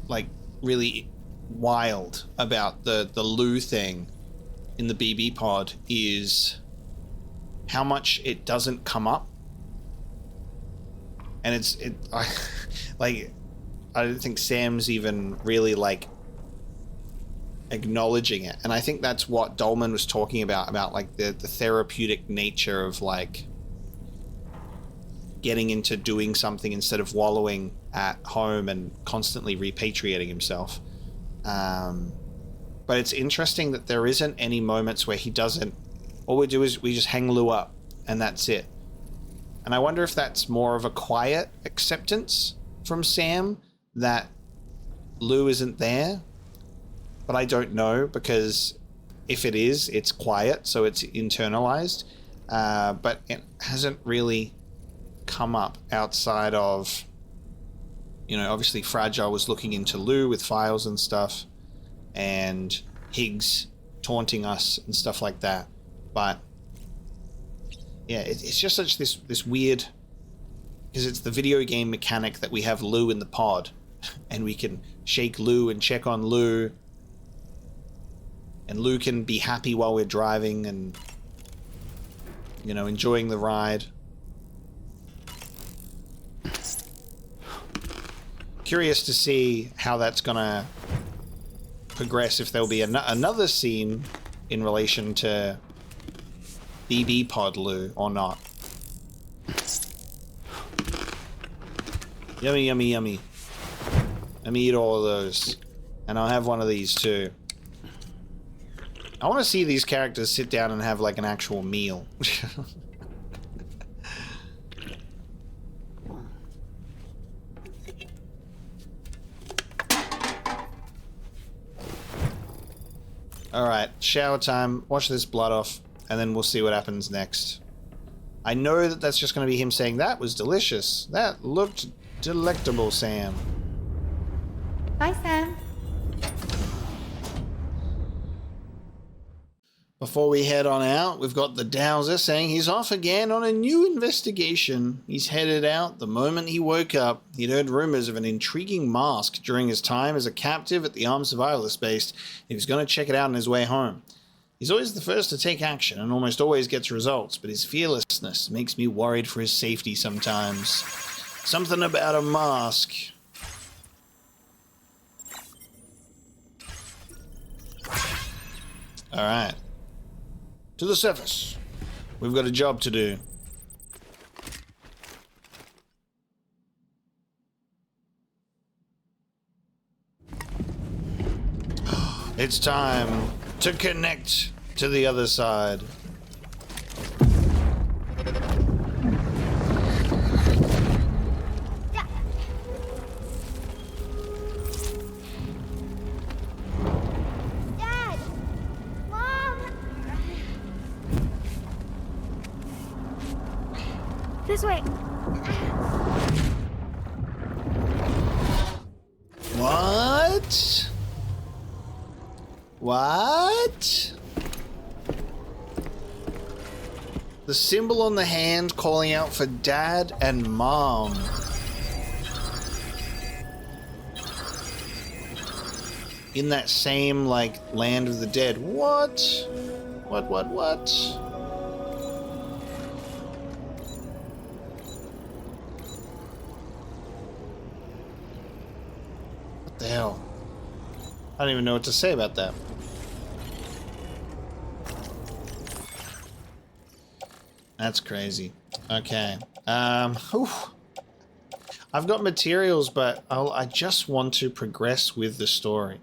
like really wild about the Lou thing in the BB pod is how much it doesn't come up. And I don't think Sam's even really like acknowledging it. And I think that's what Dolman was talking about like the therapeutic nature of like getting into doing something instead of wallowing at home and constantly repatriating himself. But it's interesting that there isn't any moments where he doesn't. All we do is we just hang Lou up and that's it. And I wonder if that's more of a quiet acceptance from Sam that Lou isn't there. But I don't know, because if it is, it's quiet, so it's internalized. But it hasn't really come up outside of, obviously Fragile was looking into Lou with files and stuff, and Higgs taunting us and stuff like that. But yeah, it's just such this weird, because it's the video game mechanic that we have Lou in the pod, and we can shake Lou and check on Lou, and Lou can be happy while we're driving and, enjoying the ride. Curious to see how that's gonna progress, if there'll be another scene in relation to BB Pod Lou or not. Yummy, yummy, yummy. Let me eat all of those. And I'll have one of these too. I want to see these characters sit down and have like an actual meal. Alright, shower time. Wash this blood off, and then we'll see what happens next. I know that that's just going to be him saying, "That was delicious. That looked delectable, Sam." Bye, Sam. Before we head on out, we've got the Dowser saying he's off again on a new investigation. He's headed out the moment he woke up. He'd heard rumors of an intriguing mask during his time as a captive at the Armed Survivalist Base. He was going to check it out on his way home. He's always the first to take action and almost always gets results, but his fearlessness makes me worried for his safety sometimes. Something about a mask. Alright. To the surface. We've got a job to do. It's time to connect to the other side. Dad! Mom! This way. What? What? The symbol on the hand calling out for Dad and Mom. In that same, like, land of the dead. What? What? What the hell? I don't even know what to say about that. That's crazy. Okay. Whew. I've got materials, but I just want to progress with the story.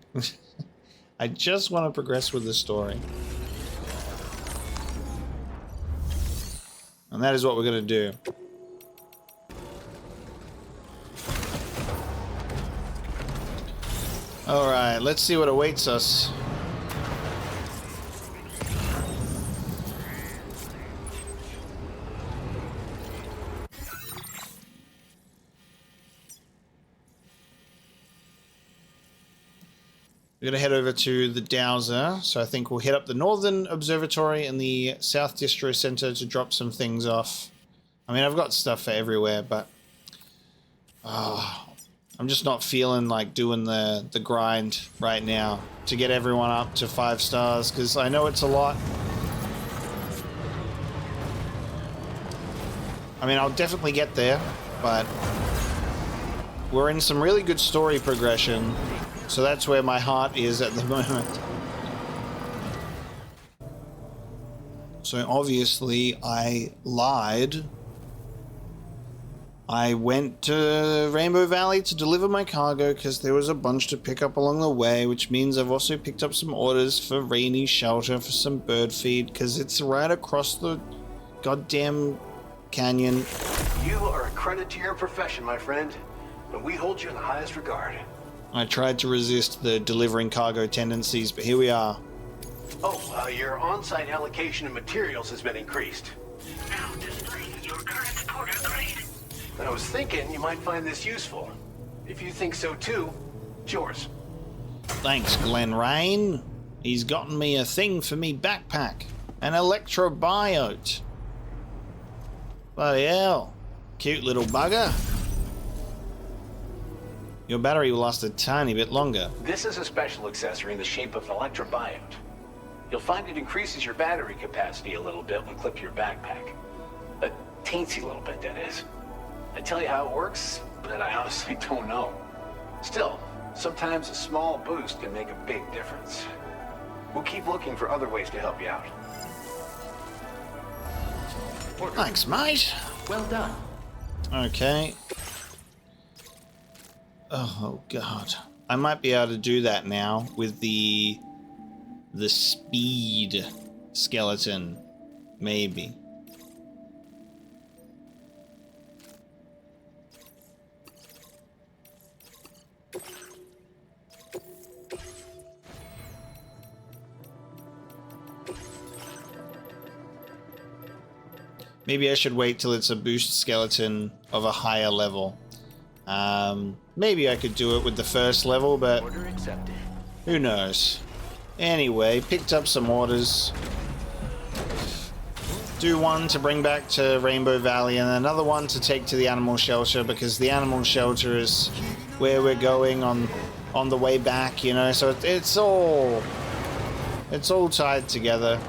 I just want to progress with the story. And that is what we're going to do. Alright, let's see what awaits us. We're going to head over to the Dowser, so I think we'll hit up the Northern Observatory and the South Distro Center to drop some things off. I mean, I've got stuff for everywhere, but I'm just not feeling like doing the grind right now to get everyone up to 5 stars, because I know it's a lot. I mean, I'll definitely get there, but we're in some really good story progression. So that's where my heart is at the moment. So obviously I lied. I went to Rainbow Valley to deliver my cargo because there was a bunch to pick up along the way, which means I've also picked up some orders for Rainy Shelter for some bird feed because it's right across the goddamn canyon. You are a credit to your profession, my friend, and we hold you in the highest regard. I tried to resist the delivering cargo tendencies, but here we are. Oh, your on-site allocation of materials has been increased. Now displaying your current porter grade. I was thinking you might find this useful. If you think so too, it's yours. Thanks, Glen Rain. He's gotten me a thing for me backpack. An electrobiote. Bloody hell. Cute little bugger. Your battery will last a tiny bit longer. This is a special accessory in the shape of an electrobiote. You'll find it increases your battery capacity a little bit when clipped to your backpack. A teensy little bit, that is. I tell you how it works, but I honestly don't know. Still, sometimes a small boost can make a big difference. We'll keep looking for other ways to help you out. Thanks, mate. Well done. Okay. Oh, God. I might be able to do that now with the speed skeleton. Maybe. Maybe I should wait till it's a boost skeleton of a higher level. Maybe I could do it with the first level, but who knows. Anyway, picked up some orders. Do one to bring back to Rainbow Valley and another one to take to the animal shelter, because the animal shelter is where we're going on the way back, you know, so it's all tied together.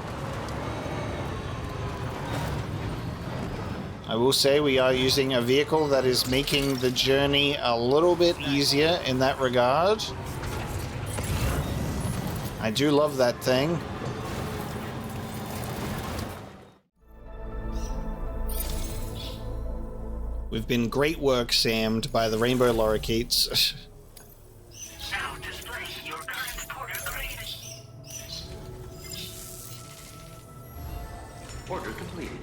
I will say we are using a vehicle that is making the journey a little bit easier in that regard. I do love that thing. We've been great work, Sammed, by the Rainbow Lorikeets. Now displaying your current porter grade. Order completed.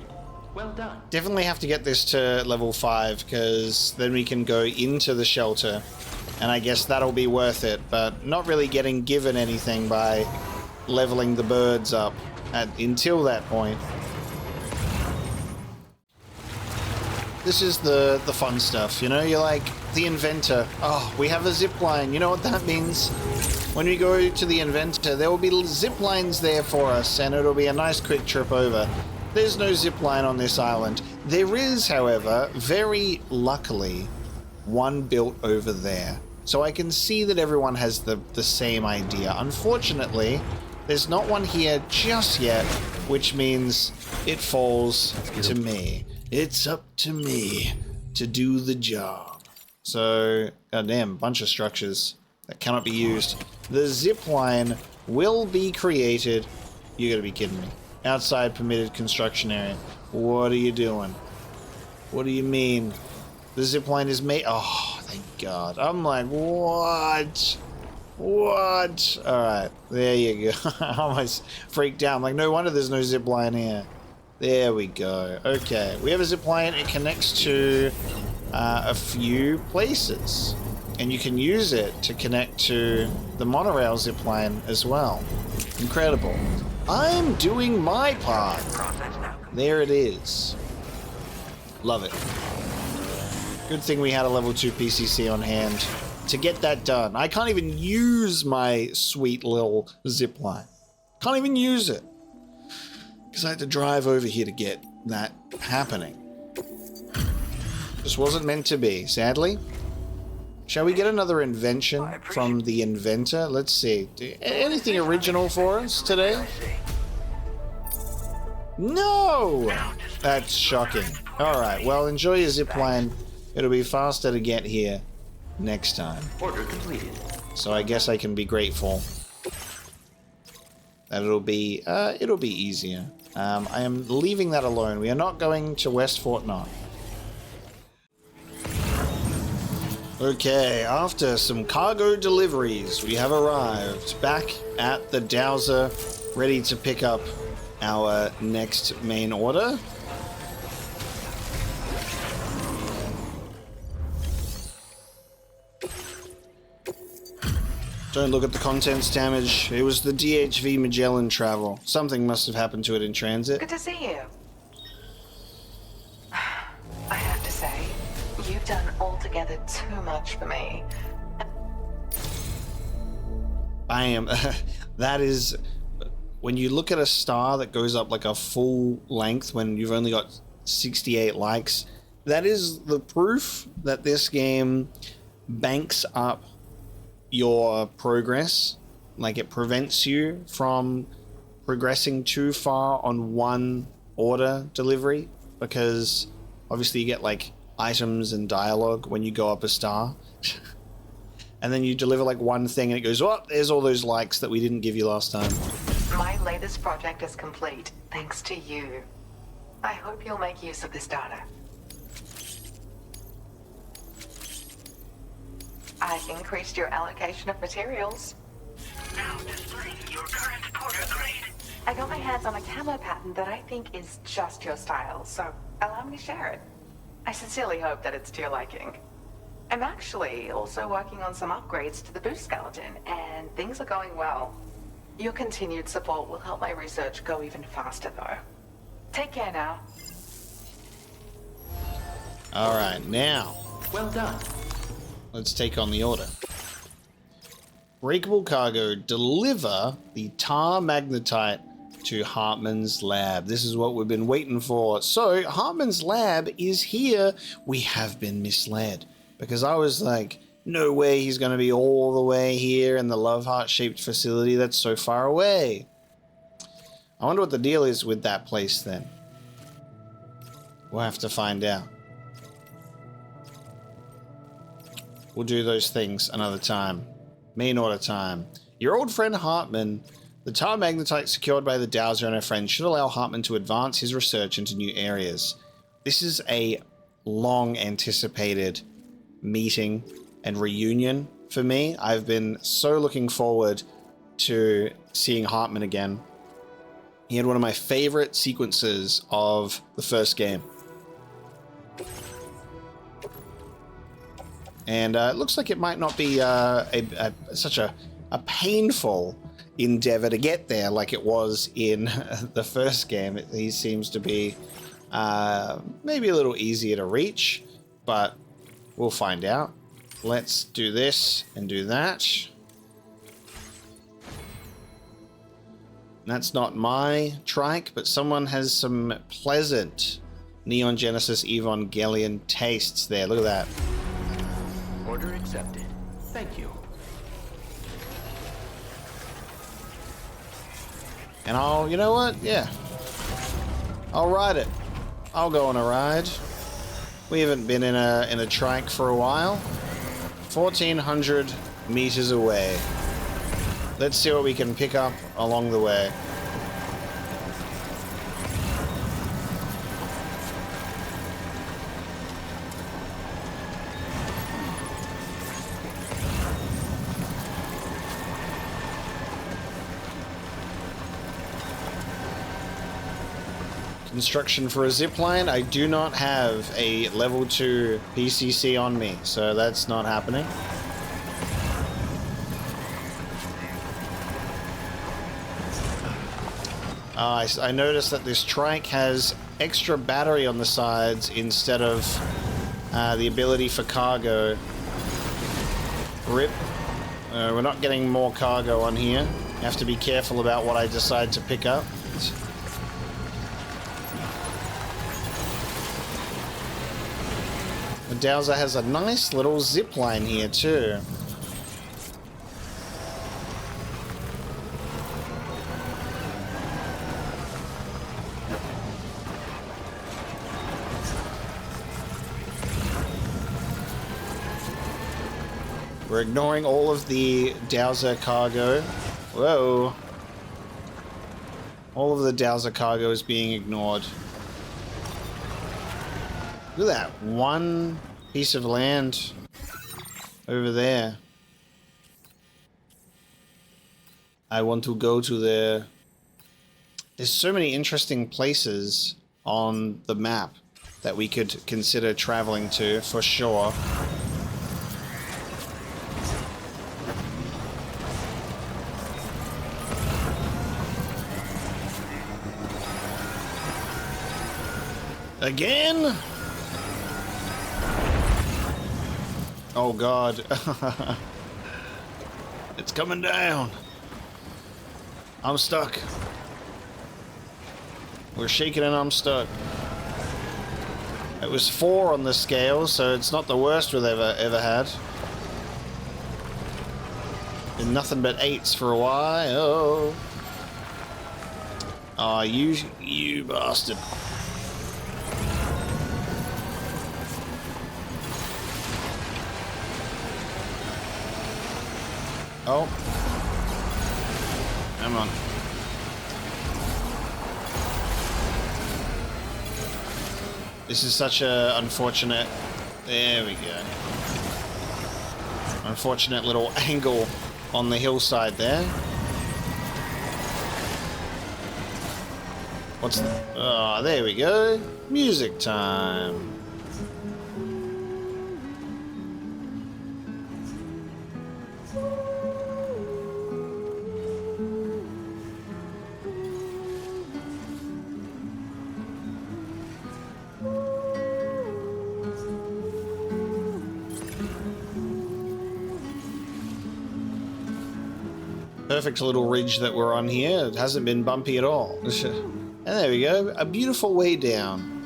Well done. Definitely have to get this to level 5, because then we can go into the shelter. And I guess that'll be worth it, but not really getting given anything by leveling the birds up until that point. This is the fun stuff, you know? You're like, the inventor. Oh, we have a zip line. You know what that means? When we go to the inventor, there will be zip lines there for us, and it'll be a nice quick trip over. There's no zip line on this island. There is, however, very luckily, one built over there. So I can see that everyone has the same idea. Unfortunately, there's not one here just yet, which means it falls to me. It's up to me to do the job. So, goddamn, bunch of structures that cannot be used. The zip line will be created. You gotta be kidding me. Outside permitted construction area. What are you doing? What do you mean? The zip line is made. Oh, thank God. I'm like, what? What? Alright, there you go. I almost freaked out. I'm like, no wonder there's no zip line here. There we go. Okay, we have a zip line. It connects to a few places. And you can use it to connect to the monorail zip line as well. Incredible. I'm doing my part. There it is. Love it. Good thing we had a level 2 PCC on hand to get that done. I can't even use my sweet little zip line. Can't even use it. Because I had to drive over here to get that happening. Just wasn't meant to be, sadly. Shall we get another invention from the inventor? Let's see. Anything original for us today? No! That's shocking. Alright, well, enjoy your zipline. It'll be faster to get here next time. Order completed. So I guess I can be grateful that it'll be easier. I am leaving that alone. We are not going to West Fort Knott. Okay, after some cargo deliveries, we have arrived back at the Dowser, ready to pick up our next main order. Don't look at the contents damage. It was the DHV Magellan travel. Something must have happened to it in transit. Good to see you. I have to say, you've done altogether too much for me. Bam. That is... When you look at a star that goes up like a full length when you've only got 68 likes, that is the proof that this game banks up your progress. Like, it prevents you from progressing too far on one order delivery, because obviously you get like items and dialogue when you go up a star. And then you deliver like one thing and it goes, oh, there's all those likes that we didn't give you last time. My latest project is complete, thanks to you. I hope you'll make use of this data. I've increased your allocation of materials. Now displaying your current porter grade. I got my hands on a camo pattern that I think is just your style, so allow me to share it. I sincerely hope that it's to your liking. I'm actually also working on some upgrades to the boost skeleton, and things are going well. Your continued support will help my research go even faster, though. Take care now. Alright, now. Well done. Let's take on the order. Breakable cargo, deliver the tar magnetite to Heartman's lab. This is what we've been waiting for. So, Heartman's lab is here. We have been misled. Because I was like, no way he's going to be all the way here in the love heart-shaped facility that's so far away. I wonder what the deal is with that place then. We'll have to find out. We'll do those things another time. Main order time. Your old friend Heartman. The tar magnetite secured by the Dowser and her friends should allow Heartman to advance his research into new areas. This is a long-anticipated meeting and reunion for me. I've been so looking forward to seeing Heartman again. He had one of my favorite sequences of the first game. And it looks like it might not be such a painful endeavor to get there like it was in the first game. He seems to be maybe a little easier to reach, but we'll find out. Let's do this and do that. That's not my trike, but someone has some pleasant Neon Genesis Evangelion tastes there. Look at that. Order accepted. Thank you. And I'll, you know what? Yeah. I'll ride it. I'll go on a ride. We haven't been in a trike for a while. 1,400 meters away. Let's see what we can pick up along the way. Instruction for a zipline. I do not have a level 2 PCC on me, so that's not happening. I noticed that this trike has extra battery on the sides instead of the ability for cargo. RIP. We're not getting more cargo on here. I have to be careful about what I decide to pick up. The Dowser has a nice little zip line here too. We're ignoring all of the Dowser cargo. Whoa. All of the Dowser cargo is being ignored. Look at that one piece of land over there. I want to go to there. There's so many interesting places on the map that we could consider traveling to for sure. Again? Oh god. It's coming down. I'm stuck. We're shaking and I'm stuck. It was 4 on the scale, so it's not the worst we've ever had. Been nothing but 8s for a while. Oh, you bastard. Oh. Come on. This is such a unfortunate... There we go. Unfortunate little angle on the hillside there. What's... Oh, there we go. Music time. Perfect little ridge that we're on here. It hasn't been bumpy at all. And there we go. A beautiful way down.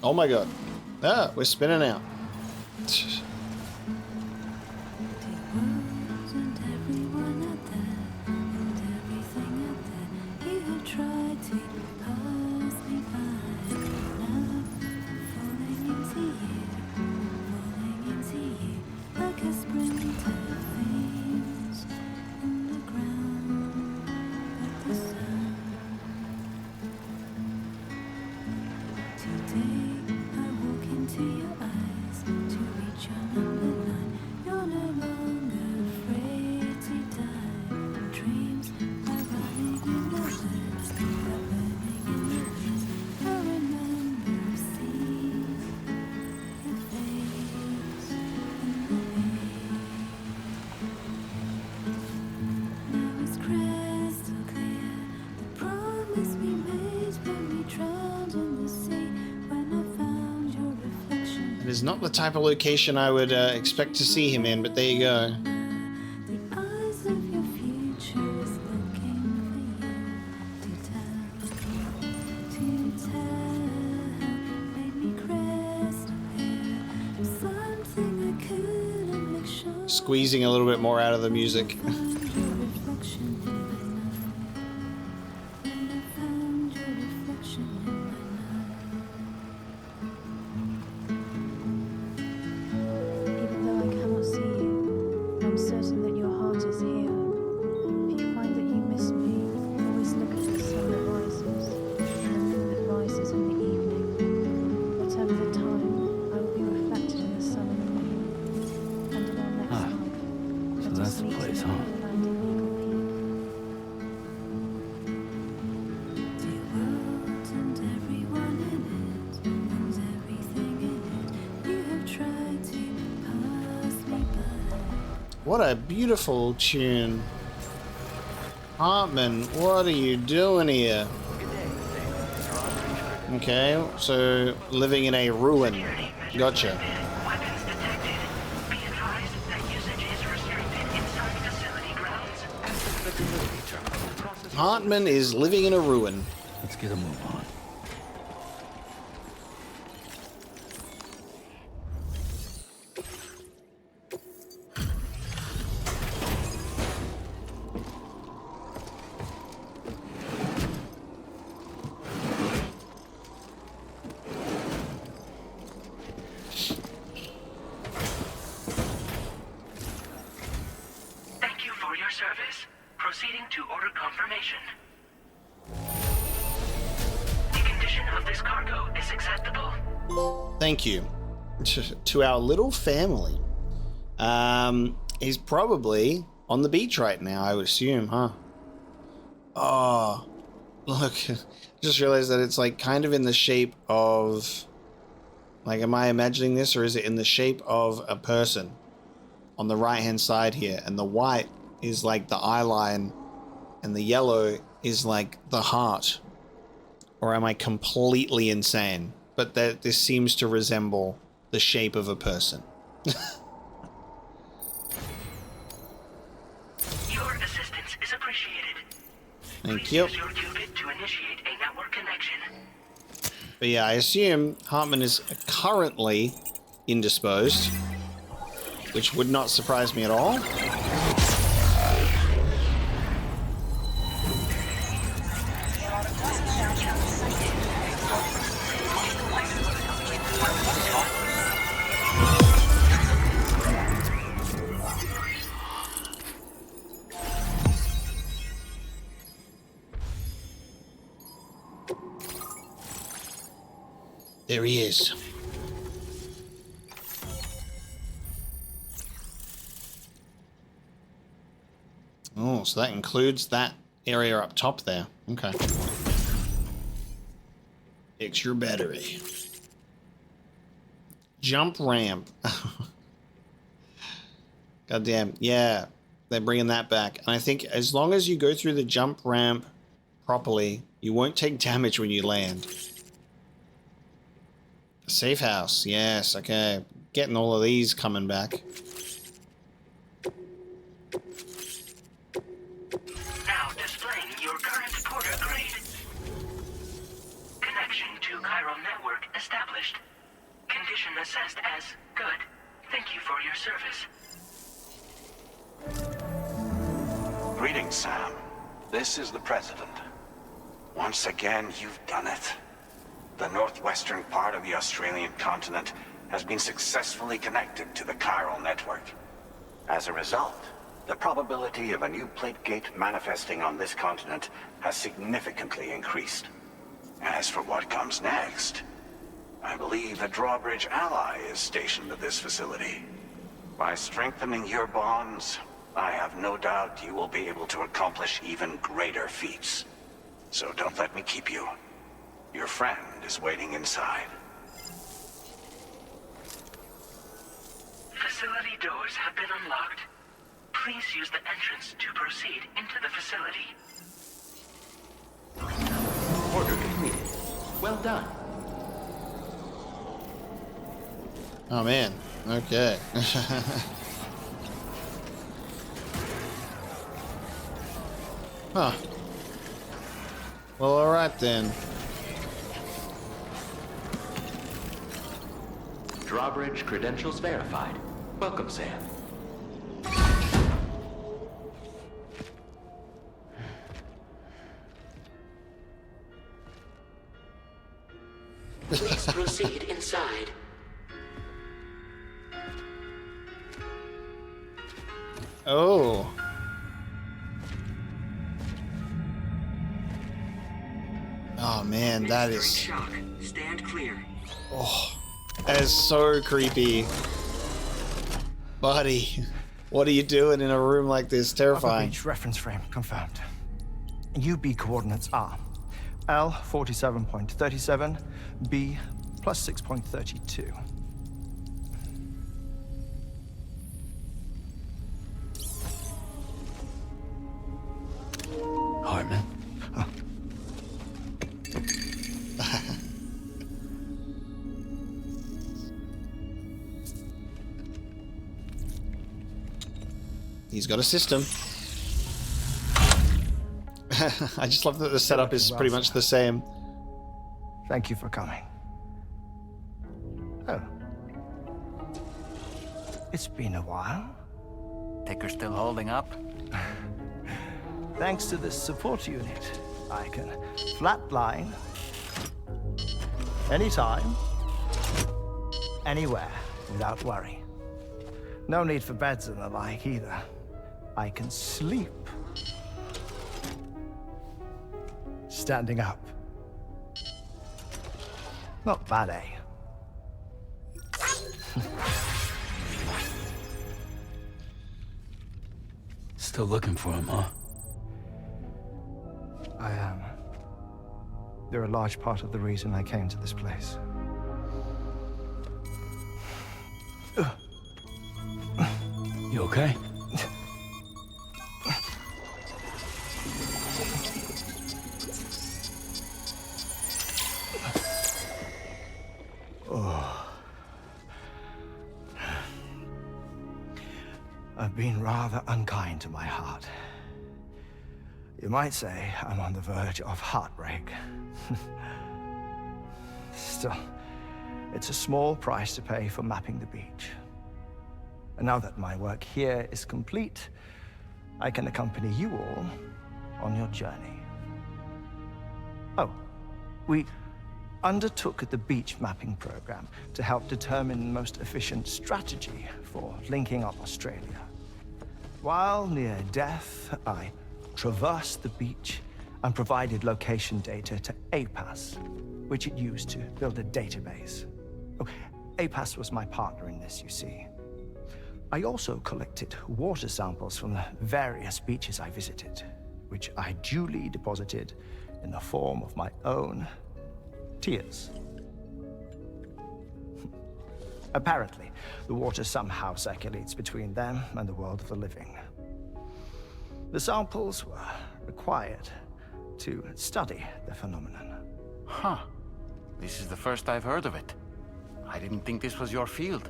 Oh my god. Ah, we're spinning out. Today I walk into your eyes to reach your is not the type of location I would expect to see him in, but there you go. Squeezing a little bit more out of the music. What a beautiful tune. Heartman, what are you doing here? Okay, so living in a ruin. Gotcha. Heartman is living in a ruin. Let's get a move on. Thank you for your service. Proceeding to order confirmation. The condition of this cargo is acceptable. Thank you. To our little family. He's probably on the beach right now, I would assume, huh? Oh, look. Just realized that it's like kind of in the shape of... Like, am I imagining this, or is it in the shape of a person on the right-hand side here? And the white is like the eye line, and the yellow is like the heart. Or am I completely insane? But that this seems to resemble the shape of a person. Your assistance is appreciated. Thank you. Use your qubit to initiate a network connection. But yeah, I assume Heartman is currently indisposed, which would not surprise me at all. There he is. Oh, so that includes that area up top there. Okay. Extra battery. Jump ramp. Goddamn. Yeah, they're bringing that back. And I think as long as you go through the jump ramp properly, you won't take damage when you land. Safe house, yes, okay. Getting all of these coming back. Now displaying your current porter grade. Connection to chiral network established. Condition assessed as good. Thank you for your service. Greetings, Sam. This is the President. Once again, you've done it. The northwestern part of the Australian continent has been successfully connected to the chiral network. As a result, the probability of a new plate gate manifesting on this continent has significantly increased. As for what comes next, I believe a drawbridge ally is stationed at this facility. By strengthening your bonds, I have no doubt you will be able to accomplish even greater feats. So don't let me keep you. Your friend is waiting inside. Facility doors have been unlocked. Please use the entrance to proceed into the facility. Order completed. Well done. Oh man. Okay. Huh. Well, alright then. Drawbridge credentials verified. Welcome, Sam. Please proceed inside. Oh. Oh man, that is... Shock. Stand clear. Oh, that is so creepy. Buddy, what are you doing in a room like this? Terrifying. Beach reference frame confirmed. UB coordinates are L 47.37, B plus 6.32. Heartman. He's got a system. I just love that the setup is pretty much the same. Thank you for coming. Oh. It's been a while. Ticker still holding up? Thanks to this support unit, I can flatline anytime, anywhere, without worry. No need for beds and the like either. I can sleep standing up. Not bad, eh? Still looking for him, huh? I am. They're a large part of the reason I came to this place. You okay? Oh. I've been rather unkind to my heart. You might say I'm on the verge of heartbreak. Still, it's a small price to pay for mapping the beach. And now that my work here is complete, I can accompany you all on your journey. Oh, we undertook the beach mapping program to help determine the most efficient strategy for linking up Australia. While near death, I traversed the beach and provided location data to APAS, which it used to build a database. Oh, APAS was my partner in this, you see. I also collected water samples from the various beaches I visited, which I duly deposited in the form of my own tears. Apparently, the water somehow circulates between them and the world of the living. The samples were required to study the phenomenon. Huh. This is the first I've heard of it. I didn't think this was your field.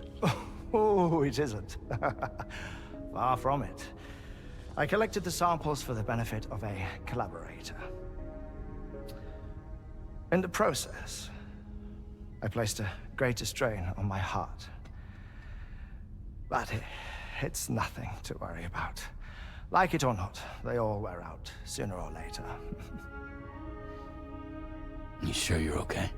Oh, it isn't. Far from it. I collected the samples for the benefit of a collaborator. In the process, I placed a greater strain on my heart. But it's nothing to worry about. Like it or not, they all wear out, sooner or later. You sure you're okay?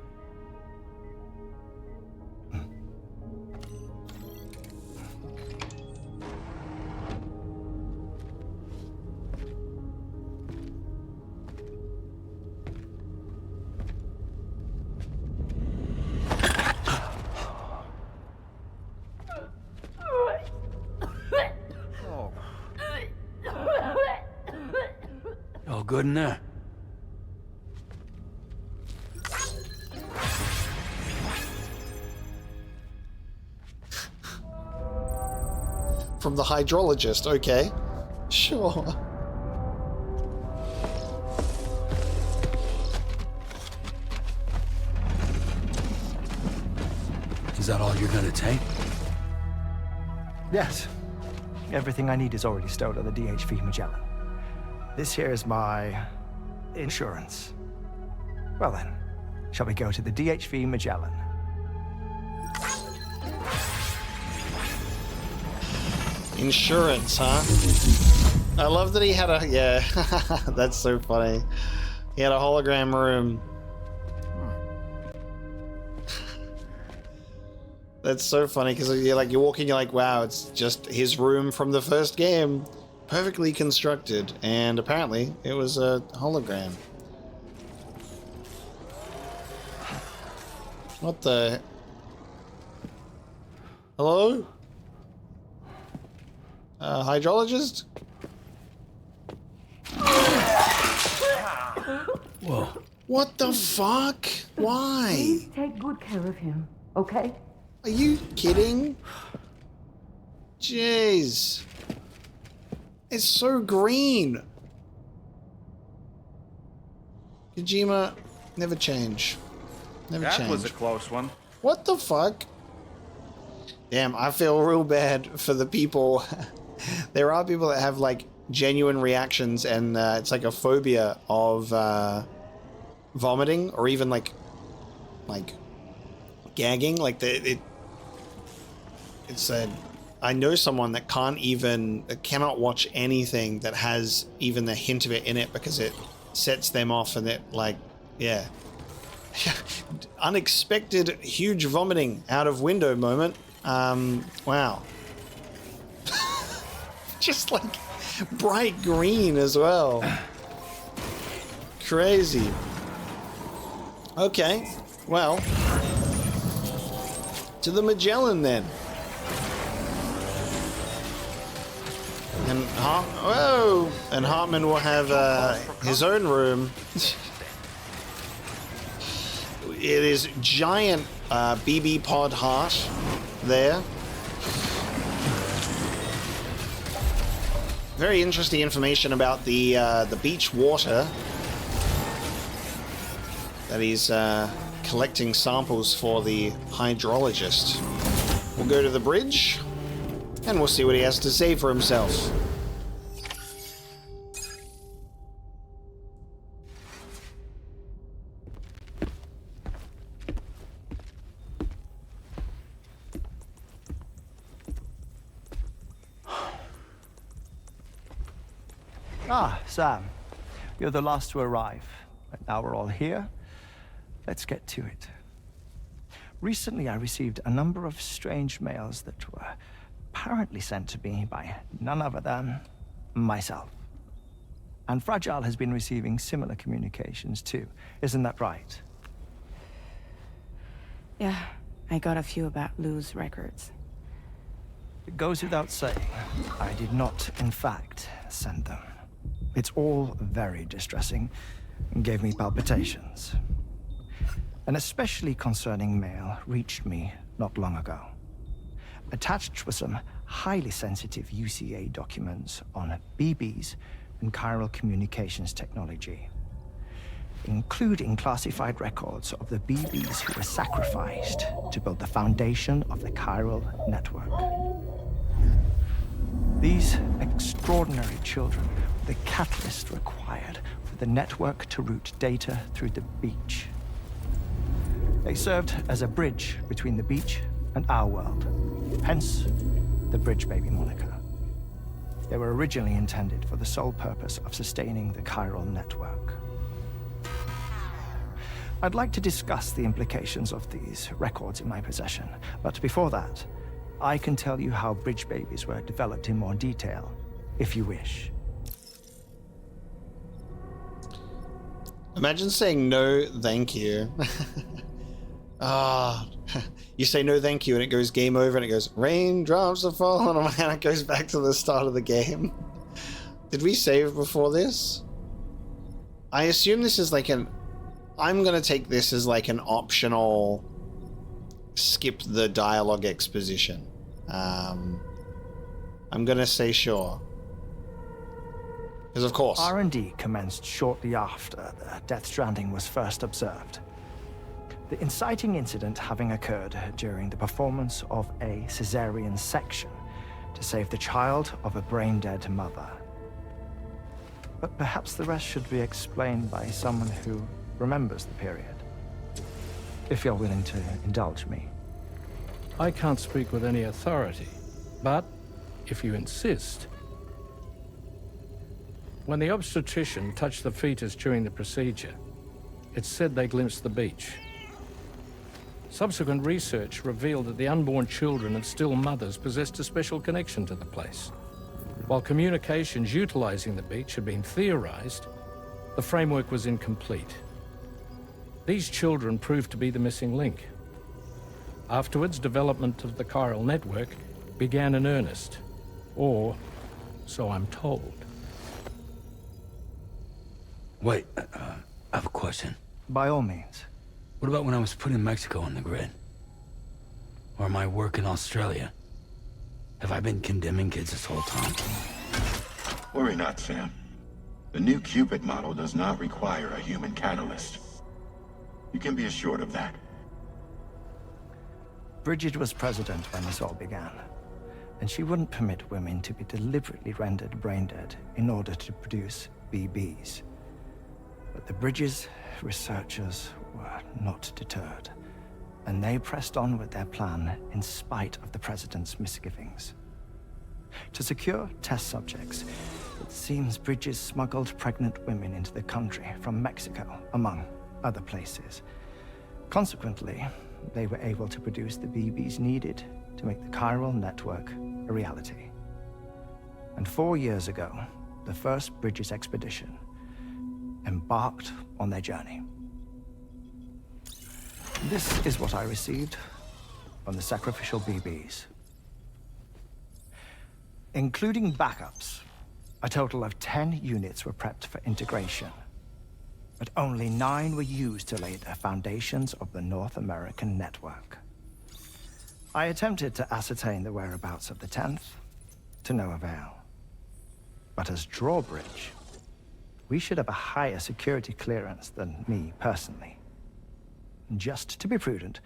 All good in there? From the hydrologist, okay. Sure. Is that all you're gonna take? Yes. Everything I need is already stored on the DHV Magellan. This here is my insurance. Well then, shall we go to the DHV Magellan? Insurance, huh? I love that he had a... Yeah, that's so funny. He had a hologram room. That's so funny, because you walk in, you're like, wow, it's just his room from the first game. Perfectly constructed. And apparently, it was a hologram. What the... Hello? Hydrologist? Whoa. What the fuck? Why? Please take good care of him, okay? Are you kidding? Jeez. It's so green. Kojima, never change. Never change. That was a close one. What the fuck? Damn, I feel real bad for the people. There are people that have like genuine reactions, and it's like a phobia of vomiting or even like gagging. Like it's a. I know someone that cannot watch anything that has even the hint of it in it because it sets them off, and it like, yeah. Unexpected huge vomiting out of window moment. Wow. Just like bright green as well. Crazy. Okay, well, to the Magellan then. And and Heartman will have his own room. It is giant BB pod heart there. Very interesting information about the beach water that he's collecting samples for the hydrologist. We'll go to the bridge and we'll see what he has to say for himself. Ah, Sam. You're the last to arrive. But now we're all here. Let's get to it. Recently, I received a number of strange mails that were apparently sent to me by none other than myself. And Fragile has been receiving similar communications too. Isn't that right? Yeah, I got a few about Lou's records. It goes without saying, I did not, in fact, send them. It's all very distressing and gave me palpitations. An especially concerning mail reached me not long ago. Attached were some highly sensitive UCA documents on BBs and chiral communications technology, including classified records of the BBs who were sacrificed to build the foundation of the chiral network. These extraordinary children were the catalyst required for the network to route data through the beach. They served as a bridge between the beach and our world, hence the Bridge Baby moniker. They were originally intended for the sole purpose of sustaining the chiral network. I'd like to discuss the implications of these records in my possession, but before that, I can tell you how Bridge Babies were developed in more detail, if you wish. Imagine saying no, thank you. You say no thank you and it goes game over and it goes raindrops are falling on my hand. It goes back to the start of the game. Did we save before this? I assume this is like I'm gonna take this as like an optional skip the dialogue exposition. I'm gonna say sure. Because of course. R&D commenced shortly after the Death Stranding was first observed. The inciting incident having occurred during the performance of a cesarean section to save the child of a brain-dead mother. But perhaps the rest should be explained by someone who remembers the period. If you're willing to indulge me. I can't speak with any authority, but if you insist. When the obstetrician touched the fetus during the procedure, it's said they glimpsed the beach. Subsequent research revealed that the unborn children of still mothers possessed a special connection to the place. While communications utilizing the beach had been theorized, the framework was incomplete. These children proved to be the missing link. Afterwards, development of the chiral network began in earnest, or so I'm told. Wait, I have a question. By all means. What about when I was putting Mexico on the grid? Or my work in Australia? Have I been condemning kids this whole time? Worry not, Sam. The new Cupid model does not require a human catalyst. You can be assured of that. Bridget was president when this all began, and she wouldn't permit women to be deliberately rendered brain-dead in order to produce BBs. But the Bridges researchers were not deterred, and they pressed on with their plan in spite of the president's misgivings. To secure test subjects, it seems Bridges smuggled pregnant women into the country from Mexico, among other places. Consequently, they were able to produce the BBs needed to make the chiral network a reality. And 4 years ago, the first Bridges expedition embarked on their journey. This is what I received from the sacrificial BBs. Including backups, a total of 10 units were prepped for integration, but only 9 were used to lay the foundations of the North American network. I attempted to ascertain the whereabouts of the 10th, to no avail. But as drawbridge, we should have a higher security clearance than me personally. Just to be prudent,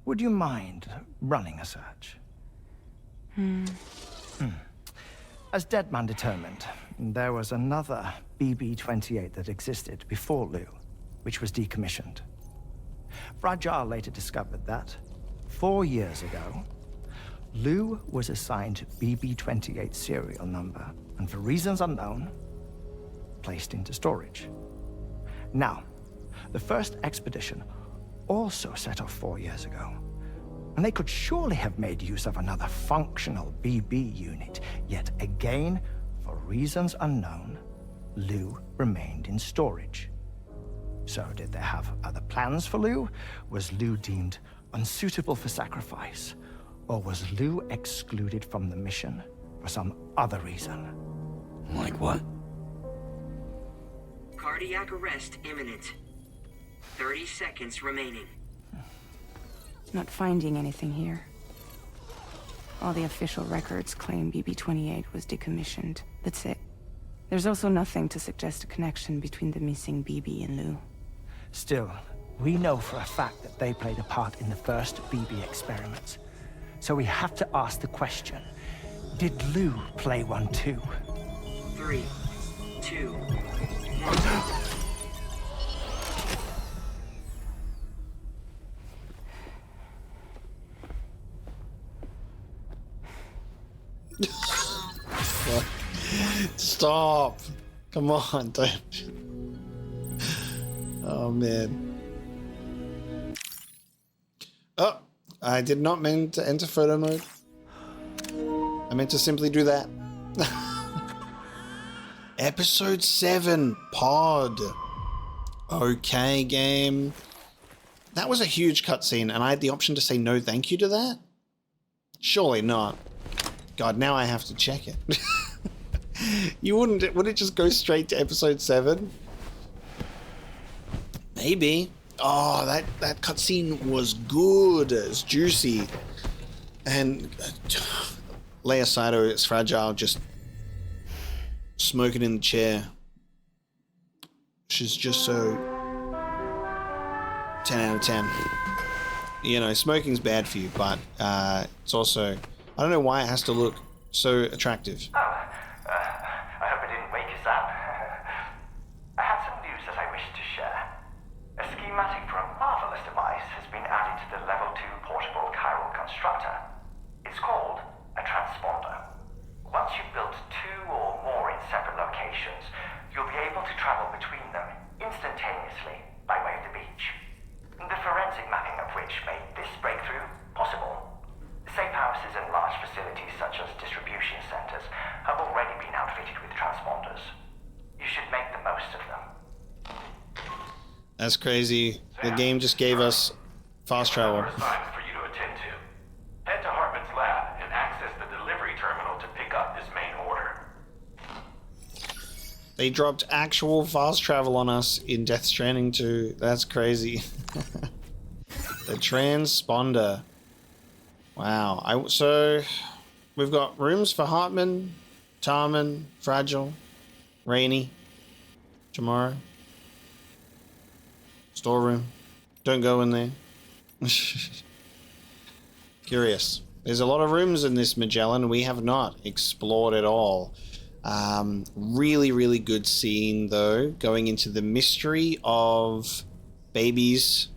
would you mind running a search? As Deadman determined, there was another BB-28 that existed before Lou, which was decommissioned. Fragile later discovered that, 4 years ago, Lou was assigned BB-28 serial number, and for reasons unknown, placed into storage. Now, the first expedition also set off 4 years ago, and they could surely have made use of another functional BB unit, yet again, for reasons unknown, Lou remained in storage. So did they have other plans for Lou? Was Lou deemed unsuitable for sacrifice? Or was Lou excluded from the mission for some other reason? Like what? Cardiac arrest imminent. 30 seconds remaining. Not finding anything here. All the official records claim BB-28 was decommissioned. That's it. There's also nothing to suggest a connection between the missing BB and Lou. Still, we know for a fact that they played a part in the first BB experiments. So we have to ask the question, did Lou play one too? 3, 2, 1. Stop. Come on, don't. Oh, man. Oh, I did not mean to enter photo mode. I meant to simply do that. Episode 7, Pod. Okay, game. That was a huge cutscene, and I had the option to say no thank you to that? Surely not. God, now I have to check it. You wouldn't, would it just go straight to episode 7? Maybe. Oh, that cutscene was good. It's juicy. And Leia Saito, it's Fragile, just smoking in the chair. She's just so 10 out of 10. You know, smoking's bad for you, but it's also... I don't know why it has to look so attractive. I hope I didn't wake us up. I have some news that I wish to share. A schematic for a marvelous device has been added to the Level 2 portable chiral constructor. It's called a transponder. Once you've built 2 or more in separate locations, you'll be able to travel between them instantaneously by way of the beach. The forensic mapping of which made this breakthrough possible. Safe houses and large facilities such as distribution centers have already been outfitted with transponders. You should make the most of them. That's crazy. The game just gave us fast travel. Assignment for you to attend to. Head to Heartman's lab and access the delivery terminal to pick up this main order. They dropped actual fast travel on us in Death Stranding 2. That's crazy. The transponder. Wow. So we've got rooms for Heartman, Tarman, Fragile, Rainy, tomorrow. Storeroom. Don't go in there. Curious. There's a lot of rooms in this Magellan. We have not explored it all. Really, really good scene, though, going into the mystery of babies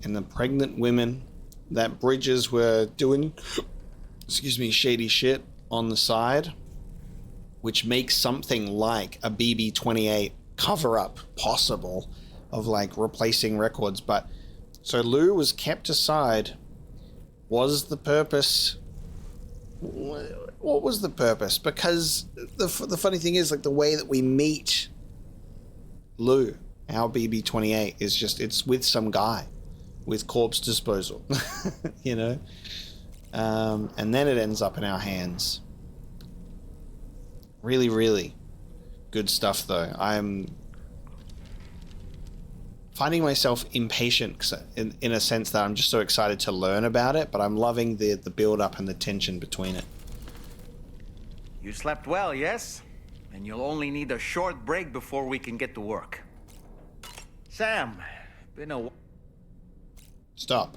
and the pregnant women that Bridges were doing, excuse me, shady shit on the side, which makes something like a BB-28 cover-up possible of, like, replacing records. But so Lou was kept aside. Was the purpose... What was the purpose? Because the funny thing is, like, the way that we meet Lou, our BB-28, is just, it's with some guy with corpse disposal, you know? And then it ends up in our hands. Really, really good stuff, though. I'm finding myself impatient in a sense that I'm just so excited to learn about it, but I'm loving the build-up and the tension between it. You slept well, yes? And you'll only need a short break before we can get to work. Sam, been a... Stop.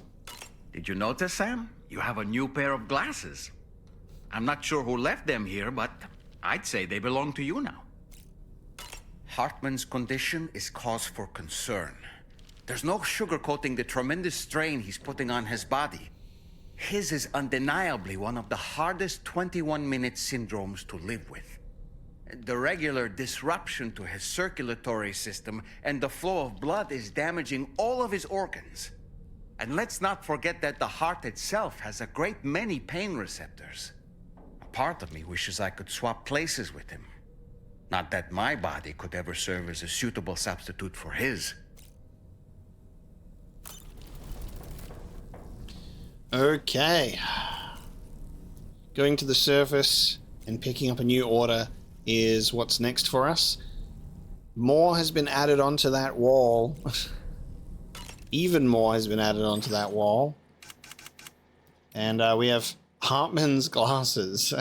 Did you notice, Sam? You have a new pair of glasses. I'm not sure who left them here, but I'd say they belong to you now. Heartman's condition is cause for concern. There's no sugarcoating the tremendous strain he's putting on his body. His is undeniably one of the hardest 21-minute syndromes to live with. The regular disruption to his circulatory system and the flow of blood is damaging all of his organs. And let's not forget that the heart itself has a great many pain receptors. A part of me wishes I could swap places with him. Not that my body could ever serve as a suitable substitute for his. Okay. Going to the surface and picking up a new order is what's next for us. More has been added onto that wall. Even more has been added onto that wall. And we have Heartman's glasses.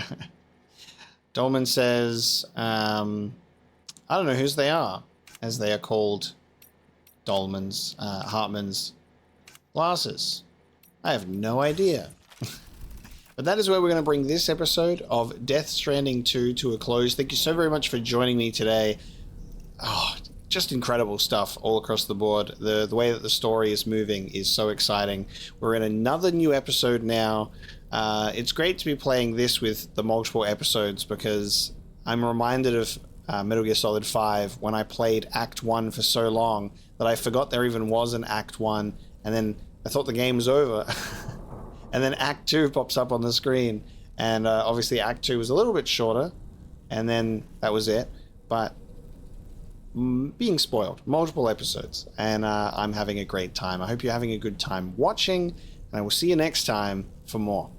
Dolman says, I don't know whose they are, as they are called Dolman's, Heartman's glasses. I have no idea. But that is where we're going to bring this episode of Death Stranding 2 to a close. Thank you so very much for joining me today. Oh, just incredible stuff all across the board. The way that the story is moving is so exciting. We're in another new episode now. It's great to be playing this with the multiple episodes because I'm reminded of Metal Gear Solid 5 when I played Act 1 for so long that I forgot there even was an Act 1, and then I thought the game was over. And then Act 2 pops up on the screen, and obviously Act 2 was a little bit shorter, and then that was it. But being spoiled, multiple episodes, and I'm having a great time. I hope you're having a good time watching, and I will see you next time for more.